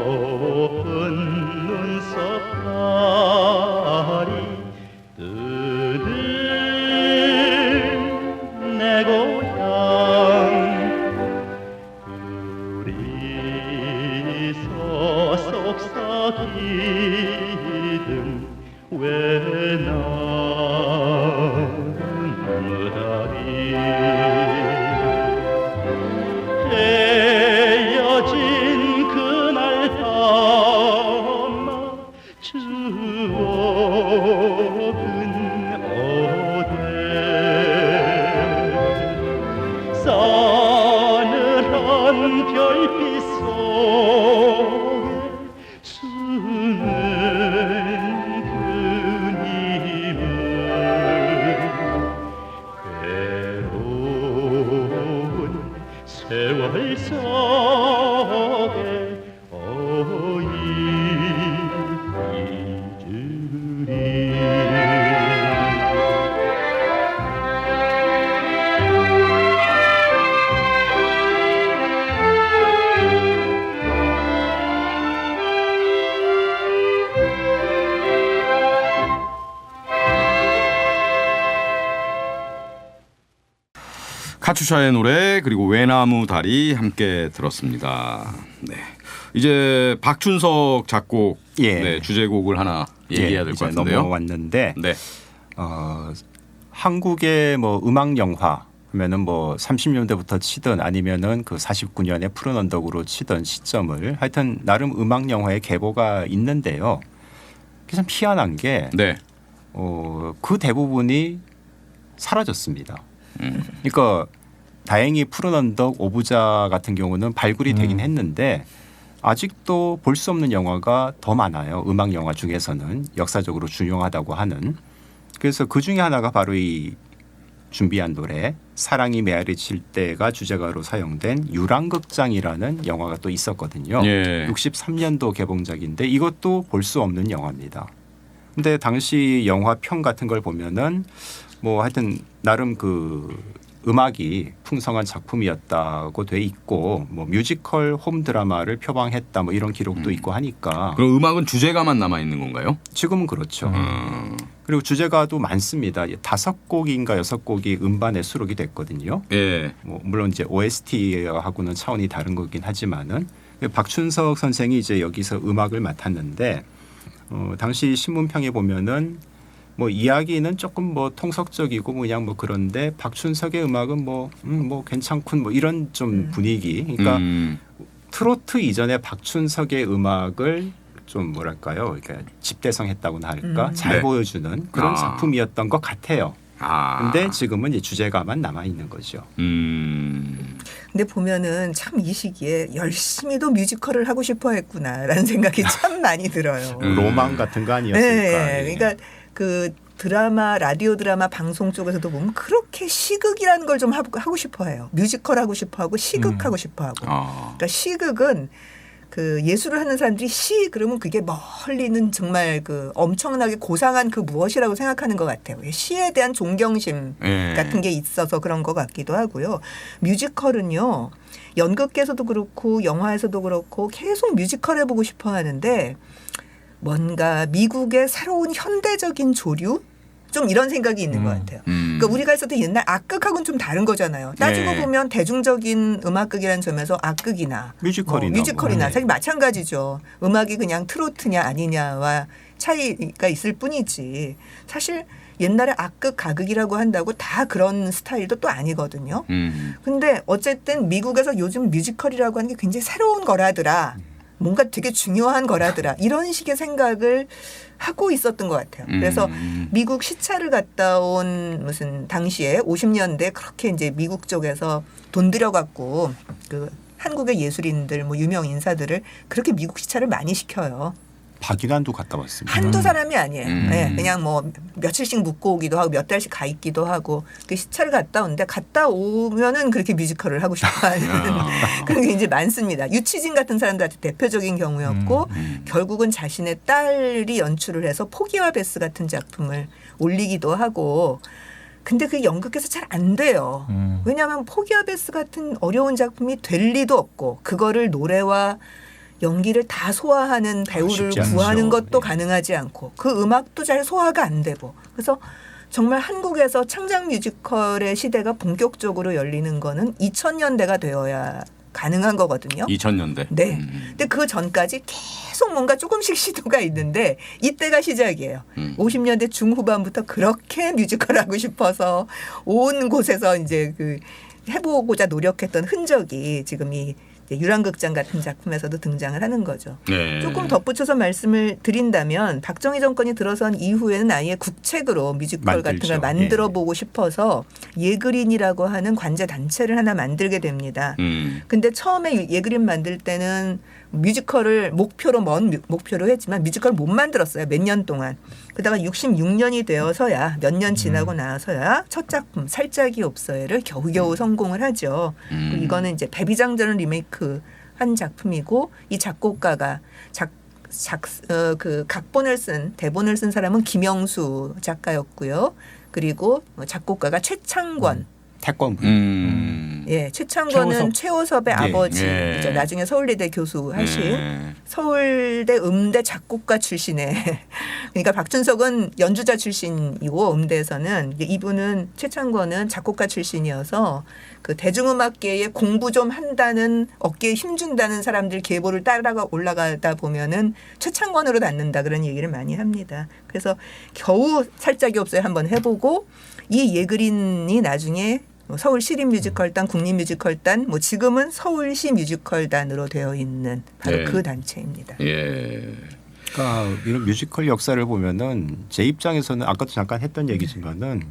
S6: 어여쁜 눈썹까리 뜨는 내 고향 둘이서 속삭이던 외나무다리 헤어진 그날 밤만 추억은 어디 싸늘한 별빛 속에 수는 그님을 괴로운 세월 속에 어이 잊으리.
S1: 카츄샤의 노래 그리고 외나무 다리 함께 들었습니다. 네. 이제 박춘석 작곡
S4: 예.
S1: 네, 주제곡을 하나 얘기해야 될 것
S4: 이제
S1: 같은데요.
S4: 넘어왔는데
S1: 네.
S4: 한국의 뭐 음악 영화 그러면은 뭐 30년대부터 치든 아니면은 그 49년에 푸른 언덕으로 치던 시점을 하여튼 나름 음악 영화의 계보가 있는데요. 참 희한한 게
S1: 네.
S4: 그 대부분이 사라졌습니다. 그러니까 다행히 푸른 언덕, 오부자 같은 경우는 발굴이 되긴 했는데 아직도 볼 수 없는 영화가 더 많아요. 음악 영화 중에서는 역사적으로 중요하다고 하는. 그래서 그 중에 하나가 바로 이 준비한 노래 사랑이 메아리 칠 때가 주제가로 사용된 유랑극장이라는 영화가 또 있었거든요.
S1: 예.
S4: 63년도 개봉작인데 이것도 볼 수 없는 영화입니다. 근데 당시 영화 평 같은 걸 보면은 뭐 하여튼 나름 그 음악이 풍성한 작품이었다고 돼 있고 뭐 뮤지컬 홈 드라마를 표방했다 뭐 이런 기록도 있고 하니까
S1: 그럼 음악은 주제가만 남아 있는 건가요?
S4: 지금은 그렇죠. 그리고 주제가도 많습니다. 5곡인가 6곡이 음반에 수록이 됐거든요.
S1: 예.
S4: 뭐 물론 이제 OST하고는 차원이 다른 거긴 하지만은 박춘석 선생이 이제 여기서 음악을 맡았는데 당시 신문평에 보면은 뭐 이야기는 조금 뭐 통속적이고 그냥 뭐 그런데 박춘석의 음악은 뭐 괜찮군 뭐 이런 좀 분위기. 그러니까 트로트 이전에 박춘석의 음악을 좀 뭐랄까요? 그러니까 집대성했다고나 할까? 잘
S1: 네.
S4: 보여주는 그런 작품이었던 것 같아요. 근데 지금은 이제 주제가만 남아 있는 거죠.
S3: 근데 보면은 참 이 시기에 열심히도 뮤지컬을 하고 싶어 했구나라는 생각이 참 많이 들어요.
S4: 로망 같은 거 아니었을까?
S3: 네. 그러니까 그 드라마, 라디오 드라마 방송 쪽에서도 보면 그렇게 시극이라는 걸 좀 하고 싶어 해요. 뮤지컬 하고 싶어 하고 시극하고 싶어 하고. 그러니까 시극은 그 예술을 하는 사람들이 시 그러면 그게 멀리는 정말 그 엄청나게 고상한 그 무엇이라고 생각하는 것 같아요. 시에 대한 존경심
S1: 예.
S3: 같은 게 있어서 그런 것 같기도 하고요. 뮤지컬은요. 연극계에서도 그렇고 영화에서도 그렇고 계속 뮤지컬 해보고 싶어 하는데 뭔가 미국의 새로운 현대적인 조류? 좀 이런 생각이 있는 것 같아요. 그러니까 우리가 했었던 옛날 악극하고는 좀 다른 거잖아요. 따지고
S1: 네.
S3: 보면 대중적인 음악극이라는 점에서 악극이나
S4: 뮤지컬이나
S3: 뮤지컬이나
S4: 뭐.
S3: 사실 마찬가지죠. 음악이 그냥 트로트냐 아니냐와 차이가 있을 뿐이지. 사실 옛날에 악극, 가극이라고 한다고 다 그런 스타일도 또 아니거든요. 근데 어쨌든 미국에서 요즘 뮤지컬이라고 하는 게 굉장히 새로운 거라더라. 뭔가 되게 중요한 거라더라. 이런 식의 생각을 하고 있었던 것 같아요. 그래서 미국 시차를 갔다 온 무슨 당시에 50년대 그렇게 이제 미국 쪽에서 돈 들여갖고 그 한국의 예술인들 뭐 유명 인사들을 그렇게 미국 시차를 많이 시켜요.
S4: 박인환도 갔다 왔습니다.
S3: 한두 사람이 아니에요. 네, 그냥 뭐 며칠씩 묵고 오기도 하고 몇 달씩 가 있기도 하고 그 시차를 갔다 오는데 갔다 오면은 그렇게 뮤지컬을 하고 싶어하는 그런 게 이제 많습니다. 유치진 같은 사람들한테 대표적인 경우였고 결국은 자신의 딸이 연출을 해서 포기와 베스 같은 작품을 올리기도 하고 근데 그게 연극에서 잘 안 돼요. 왜냐하면 포기와 베스 같은 어려운 작품이 될 리도 없고 그거를 노래와 연기를 다 소화하는 배우를
S4: 쉽지 않죠.
S3: 구하는 것도
S4: 네.
S3: 가능하지 않고 그 음악도 잘 소화가 안 되고 그래서 정말 한국에서 창작 뮤지컬의 시대가 본격적으로 열리는 거는 2000년대가 되어야 가능한 거거든요.
S1: 2000년대.
S3: 네. 근데 그 전까지 계속 뭔가 조금씩 시도가 있는데 이때가 시작이에요. 50년대 중후반부터 그렇게 뮤지컬 하고 싶어서 온 곳에서 이제 그 해보고자 노력했던 흔적이 지금 이 유랑극장 같은 작품에서도 등장을 하는 거죠.
S1: 네.
S3: 조금 덧붙여서 말씀을 드린다면 박정희 정권이 들어선 이후에는 아예 국책으로 뮤지컬 같은 걸
S4: 만들죠.
S3: 만들어 보고 싶어서 예그린이라고 하는 관제 단체를 하나 만들게 됩니다. 근데 처음에 예그린 만들 때는 뮤지컬을 목표로 먼 목표로 했지만 뮤지컬 못 만들었어요. 몇 년 동안. 그러다가 66년이 되어서야 몇 년 지나고 나서야 첫 작품 살짝이 없어요를 겨우겨우 성공을 하죠. 그리고 이거는 이제 배비장전을 리메이크 한 작품이고 이 작곡가가 그 각본을 쓴 대본을 쓴 사람은 김영수 작가였고요. 그리고 작곡가가 최창권.
S4: 태권부.
S3: 예, 최창권은 최호섭의
S4: 예.
S3: 아버지죠.
S1: 예.
S3: 나중에 서울대 교수 하신
S1: 예.
S3: 서울대 음대 작곡가 출신의 그러니까 박춘석은 연주자 출신이고 음대에서는 이분은 최창권은 작곡가 출신이어서 그 대중음악계에 공부 좀 한다는 어깨에 힘준다는 사람들 계보를 따라가 올라가다 보면은 최창권으로 닿는다 그런 얘기를 많이 합니다. 그래서 겨우 살짝이 없어요 한번 해보고 이 예그린이 나중에 서울 시립뮤지컬단, 국립뮤지컬단, 뭐 지금은 서울시 뮤지컬단으로 되어 있는 바로
S1: 네.
S3: 그 단체입니다.
S1: 예.
S4: 그러니까 이런 뮤지컬 역사를 보면은 제 입장에서는 아까도 잠깐 했던 얘기지만은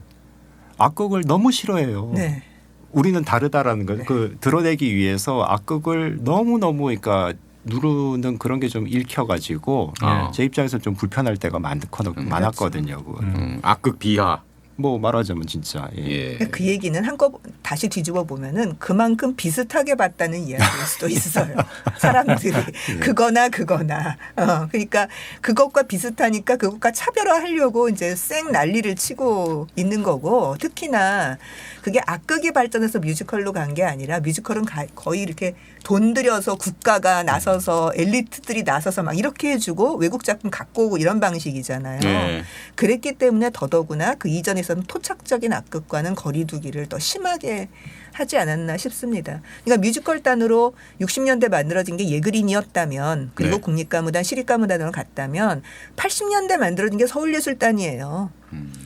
S4: 악극을 너무 싫어해요.
S3: 네.
S4: 우리는 다르다라는 걸 그 드러내기 위해서 악극을 너무 그러니까 누르는 그런 게 좀 읽혀가지고 제 입장에서 좀 불편할 때가 많았거든요. 그거는.
S1: 악극 비하.
S4: 뭐 말하자면 진짜
S1: 예.
S3: 그 얘기는 한꺼번에 다시 뒤집어 보면은 그만큼 비슷하게 봤다는 이야기일 수도 있어요. 사람들이 그거나 그러니까 그것과 비슷하니까 그것과 차별화하려고 이제 쌩 난리를 치고 있는 거고, 특히나 그게 악극이 발전해서 뮤지컬로 간 게 아니라 뮤지컬은 거의 이렇게 돈 들여서 국가가 나서서 엘리트들이 나서서 막 이렇게 해주고 외국 작품 갖고 오고 이런 방식이잖아요.
S1: 네.
S3: 그랬기 때문에 더더구나 그 이전에서는 토착적인 악극과는 거리두기를 더 심하게 하지 않았나 싶습니다. 그러니까 뮤지컬단으로 60년대 만들어진 게 예그린이었다면, 그리고
S1: 네.
S3: 국립가무단, 시립가무단으로 갔다면 80년대 만들어진 게 서울예술단이에요.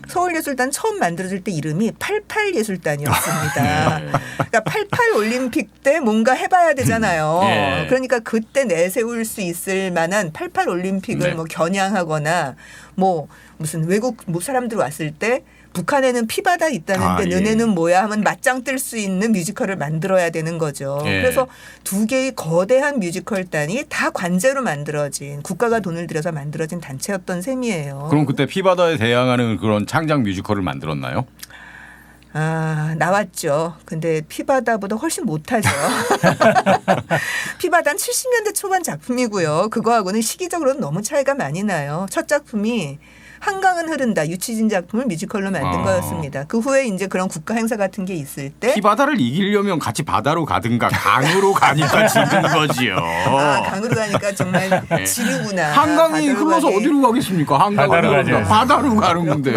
S3: 서울예술단 처음 만들어질 때 이름이 88예술단이었습니다. 그러니까 88 올림픽 때 뭔가 해봐야 되잖아요.
S1: 예.
S3: 그러니까 그때 내세울 수 있을 만한 88 올림픽을
S1: 네.
S3: 뭐 겨냥하거나 뭐 무슨 외국 뭐 사람들 왔을 때 북한에는 피바다 있다는데
S4: 예.
S3: 너네는 뭐야 하면 맞짱 뜰 수 있는 뮤지컬을 만들어야 되는 거죠.
S1: 예.
S3: 그래서 두 개의 거대한 뮤지컬단이 다 관제로 만들어진, 국가가 돈을 들여서 만들어진 단체였던 셈이에요.
S1: 그럼 그때 피바다에 대항하는 그런 창작 뮤지컬을 만들었나요?
S3: 아, 나왔죠. 근데 피바다보다 훨씬 못하죠. 피바다는 70년대 초반 작품이고요. 그거하고는 시기적으로는 너무 차이가 많이 나요. 첫 작품이 한강은 흐른다, 유치진 작품을 뮤지컬로 만든 거였습니다. 그 후에 이제 그런 국가 행사 같은 게 있을 때
S1: 피바다를 이기려면 같이 바다로 가든가 강으로 가니까 지는 거지요.
S3: 아, 강으로 가니까 정말 지루구나.
S1: 한강이
S3: 바다로
S1: 흘러서
S3: 가기.
S1: 어디로 가겠습니까?
S2: 바다로 가죠.
S1: 바다로 가는 건데.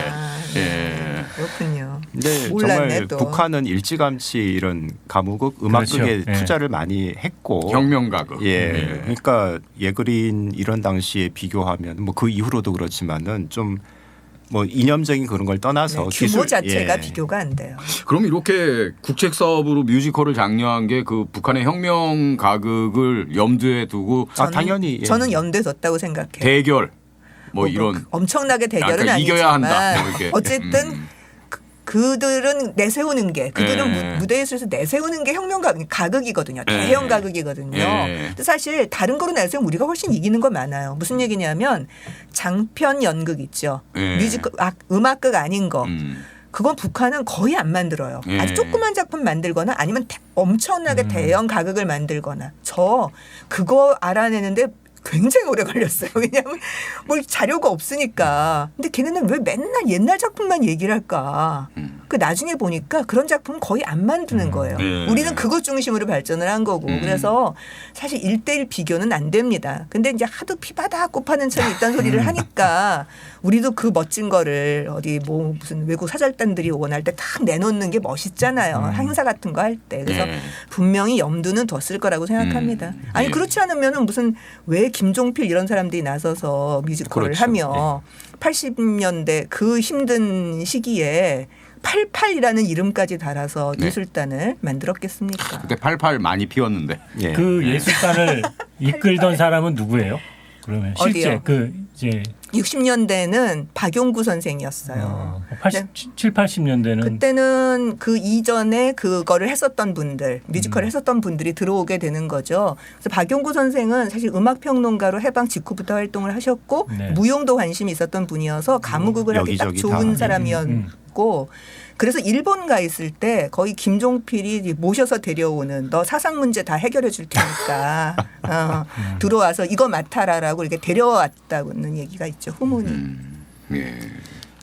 S3: 아,
S1: 예.
S3: 그렇군요.
S4: 근데
S3: 몰랐네,
S4: 정말
S3: 또.
S4: 북한은 일찌감치 이런 가무극, 음악극에
S2: 그렇죠. 예.
S1: 어.
S4: 투자를 많이 했고
S1: 혁명가극.
S4: 예. 그러니까 예그린 이런 당시에 비교하면 뭐 그 이후로도 그렇지만은 좀 뭐 이념적인 그런 걸 떠나서
S3: 규모
S4: 기술
S3: 자체가
S4: 예.
S3: 비교가 안 돼요.
S1: 그럼 이렇게 국책 사업으로 뮤지컬을 장려한 게 그 북한의 혁명 가극을 염두에 두고
S4: 아, 당연히 예.
S3: 저는 연대뒀다고 생각해요.
S1: 대결 뭐
S3: 뭐
S1: 이런
S3: 엄청나게 대결은
S1: 그러니까
S3: 아니지만
S1: 이겨야 한다. 뭐 이렇게.
S3: 어쨌든 그들은 내세우는 게, 그들은
S1: 예.
S3: 무대에서 내세우는 게 혁명 가극이거든요. 대형
S1: 예.
S3: 가극이거든요.
S1: 예.
S3: 근데 사실 다른 거로 내세우면 우리가 훨씬 이기는 거 많아요. 무슨 얘기냐면 장편 연극 있죠.
S1: 예.
S3: 뮤지컬 음악극 아닌 거.
S1: 음.
S3: 그건 북한은 거의 안 만들어요.
S1: 예.
S3: 아주 조그만 작품 만들거나 아니면 엄청나게 대형 가극을 만들거나. 저 그거 알아내는데 굉장히 오래 걸렸어요. 왜냐하면 뭐 자료가 없으니까. 근데 걔네는 왜 맨날 옛날 작품만 얘기를 할까? 그 나중에 보니까 그런 작품은 거의 안 만드는 거예요. 우리는 그것 중심으로 발전을 한 거고. 그래서 사실 1대1 비교는 안 됩니다. 근데 이제 하도 피바다 꽃파는 척이 있다는 소리를 하니까 우리도 그 멋진 거를 어디 뭐 무슨 외국 사절단들이 원할 때 딱 내놓는 게 멋있잖아요. 행사 같은 거 할 때. 그래서
S1: 예.
S3: 분명히 염두는 뒀을 거라고 생각합니다. 아니
S1: 예.
S3: 그렇지 않으면은 무슨 왜 김종필 이런 사람들이 나서서 뮤지컬을
S4: 그렇죠.
S3: 하며 80년대 그 힘든 시기에 88이라는 이름까지 달아서
S1: 네.
S3: 예술단을 만들었겠습니까?
S1: 그때 88 많이 피웠는데.
S4: 예.
S2: 그 예술단을 이끌던 사람은 누구예요? 그러면 실제
S3: 어디요?
S2: 그 이제
S3: 60년대는 박용구 선생이었어요.
S2: 7, 80년대는
S3: 그때는 그 이전에 그거를 했었던 분들, 뮤지컬을 했었던 분들이 들어오게 되는 거죠. 그래서 박용구 선생은 사실 음악평론가로 해방 직후부터 활동을 하셨고
S2: 네.
S3: 무용도 관심이 있었던 분이어서 가무극을 하기 딱
S4: 여기저기
S3: 좋은
S4: 다.
S3: 사람이었고 그래서 일본 가 있을 때 거의 김종필이 모셔서 데려오는 너 사상 문제 다 해결해 줄 테니까 들어와서 이거 맡아라라고 이렇게 데려왔다는 얘기가 있죠. 후문이.
S1: 예.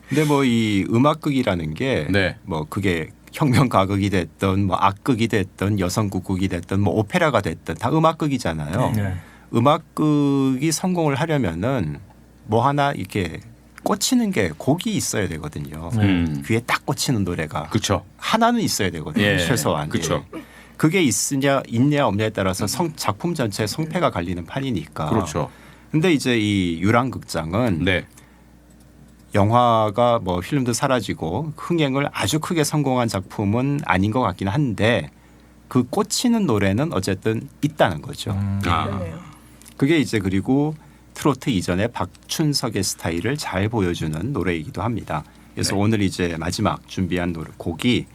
S4: 근데 뭐 이 음악극이라는 게
S1: 네.
S4: 뭐 그게 혁명 가극이 됐던 뭐 악극이 됐던 여성국극이 됐던 뭐 오페라가 됐던 다 음악극이잖아요.
S2: 네.
S4: 음악극이 성공을 하려면은 뭐 하나 이렇게 꽂히는 게 곡이 있어야 되거든요. 귀에 딱 꽂히는 노래가
S1: 그렇죠.
S4: 하나는 있어야 되거든요.
S1: 예.
S4: 최소한.
S1: 그쵸.
S4: 예. 그게 있냐 없냐에 따라서 작품 전체의 성패가 갈리는 판이니까.
S1: 그렇죠.
S4: 근데 이제 이 유랑극장은
S1: 네.
S4: 영화가 뭐 필름도 사라지고 흥행을 아주 크게 성공한 작품은 아닌 것 같긴 한데 그 꽂히는 노래는 어쨌든 있다는 거죠.
S3: 그러네요.
S4: 그게 이제 그리고 트로트 이전의 박춘석의 스타일을 잘 보여주는 노래이기도 합니다. 그래서 오늘 이제 마지막 준비한 노래 곡이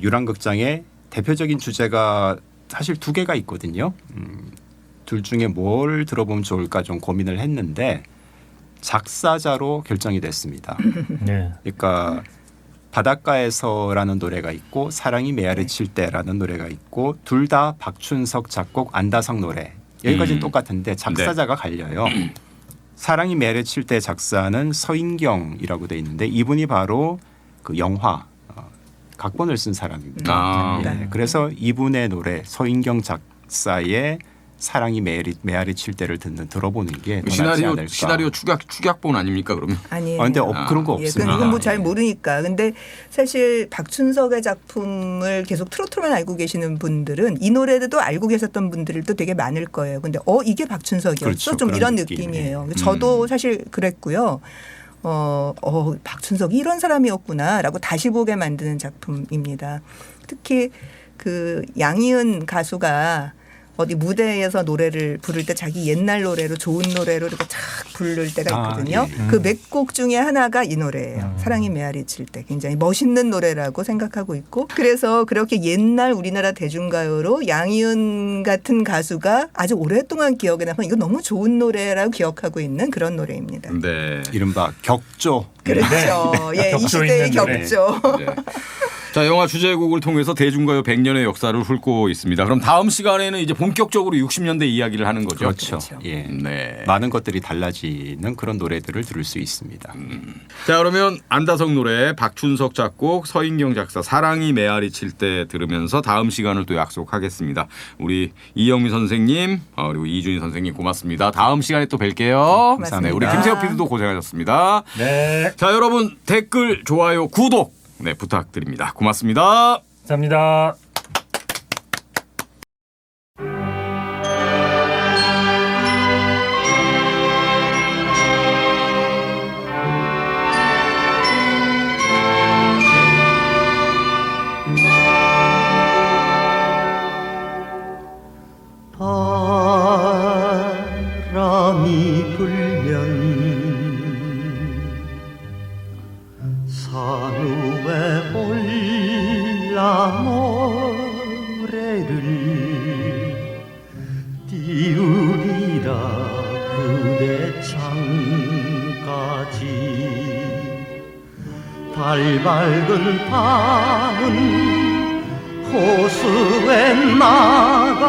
S4: 유랑극장의 대표적인 주제가 사실 두 개가 있거든요. 둘 중에 뭘 들어보면 좋을까 좀 고민을 했는데 작사자로 결정이 됐습니다.
S2: 네.
S4: 그러니까 바닷가에서라는 노래가 있고 사랑이 메아리 칠 때라는 노래가 있고 둘 다 박춘석 작곡 안다성 노래. 여기까지는 똑같은데 작사자가 갈려요. 사랑이 메아리 칠 때 작사는 서인경이라고 돼 있는데 이분이 바로 그 영화 각본을 쓴 사람입니다. 예, 그래서 이분의 노래 서인경 작사의 사랑이 메아리 칠 때를 들어보는 게 더 낫지 않을까.
S1: 시나리오 축약본 아닙니까 그러면?
S3: 아니에요.
S4: 근데 그런 거
S3: 예,
S4: 없습니다.
S3: 이건 뭐 잘
S4: 예.
S3: 모르니까. 근데 사실 박춘석의 작품을 계속 트로트로만 알고 계시는 분들은 이 노래도 알고 계셨던 분들도 되게 많을 거예요. 근데 이게 박춘석이었어?
S4: 그렇죠.
S3: 좀
S4: 그런
S3: 이런
S4: 느낌이에요.
S3: 느낌이에요. 저도 사실 그랬고요. 박춘석이 이런 사람이었구나라고 다시 보게 만드는 작품입니다. 특히 그 양희은 가수가 어디 무대에서 노래를 부를 때 자기 옛날 노래로 좋은 노래로 이렇게 착 부를 때가 있거든요.
S4: 예.
S3: 그 몇 곡 중에 하나가 이 노래예요. 사랑이 메아리 칠 때 굉장히 멋있는 노래라고 생각하고 있고 그래서 그렇게 옛날 우리나라 대중가요로 양희은 같은 가수가 아주 오랫동안 기억에 남아 이거 너무 좋은 노래라고 기억하고 있는 그런 노래입니다.
S1: 네.
S4: 이른바 격조.
S3: 그렇죠. 예, 이
S2: 격조
S3: 시대의
S2: 있는 노래.
S3: 격조.
S1: 네. 자, 영화 주제곡을 통해서 대중가요 100년의 역사를 훑고 있습니다. 그럼 다음 시간에는 이제 본격적으로 60년대 이야기를 하는 거죠.
S4: 그렇죠. 예.
S1: 네.
S4: 많은 것들이 달라지는 그런 노래들을 들을 수 있습니다.
S1: 자, 그러면 안다성 노래 박춘석 작곡 서인경 작사 사랑이 메아리 칠 때 들으면서 다음 시간을 또 약속하겠습니다. 우리 이영미 선생님 그리고 이준희 선생님 고맙습니다. 다음 시간에 또 뵐게요.
S3: 고맙습니다.
S1: 네, 우리 김세호 PD도 고생하셨습니다.
S2: 네.
S1: 자, 여러분 댓글 좋아요 구독 부탁드립니다. 고맙습니다.
S2: 감사합니다.
S7: 바람이 불면 산 위에 올라 노래를 띄우리라 그대 창까지 달 밝은 밤은 호수에 나가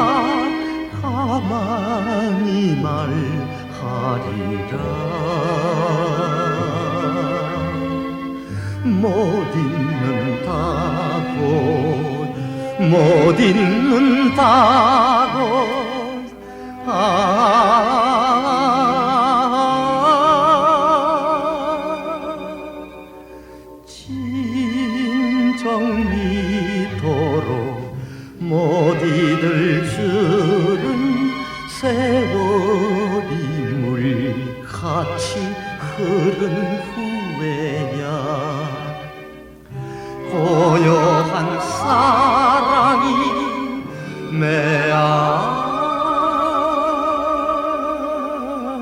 S7: 가만히 말하리라 못 잊는다고 진정 믿도록 못 잊을 줄은 세월이 물같이 흐른 후에야 고요한 사랑이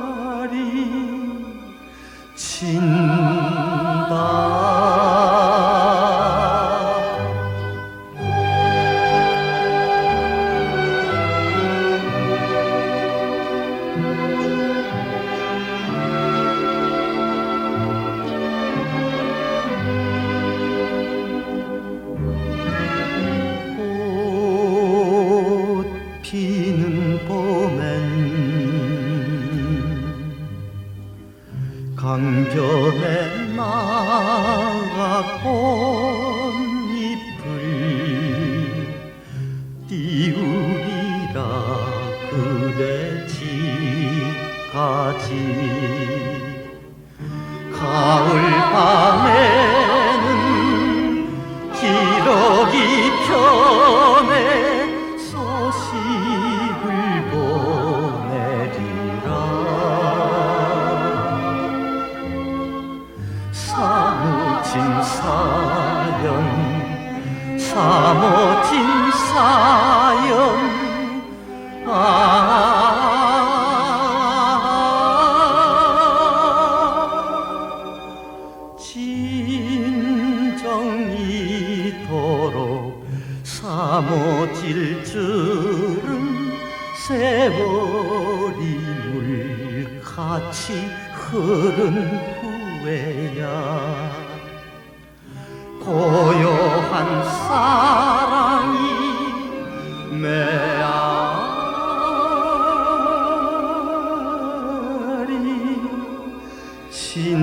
S7: 메아리 친다. 꽃 피는 봄엔 강변에 나가 꽃잎을 띄우리라 그대 집까지 가을 밤에는 기러기 편에 소식을 보내리라 사모진 사연 진정이도록 사모질 줄은 세월이 물같이 흐른 후에야 고요한 사랑이 메아리 진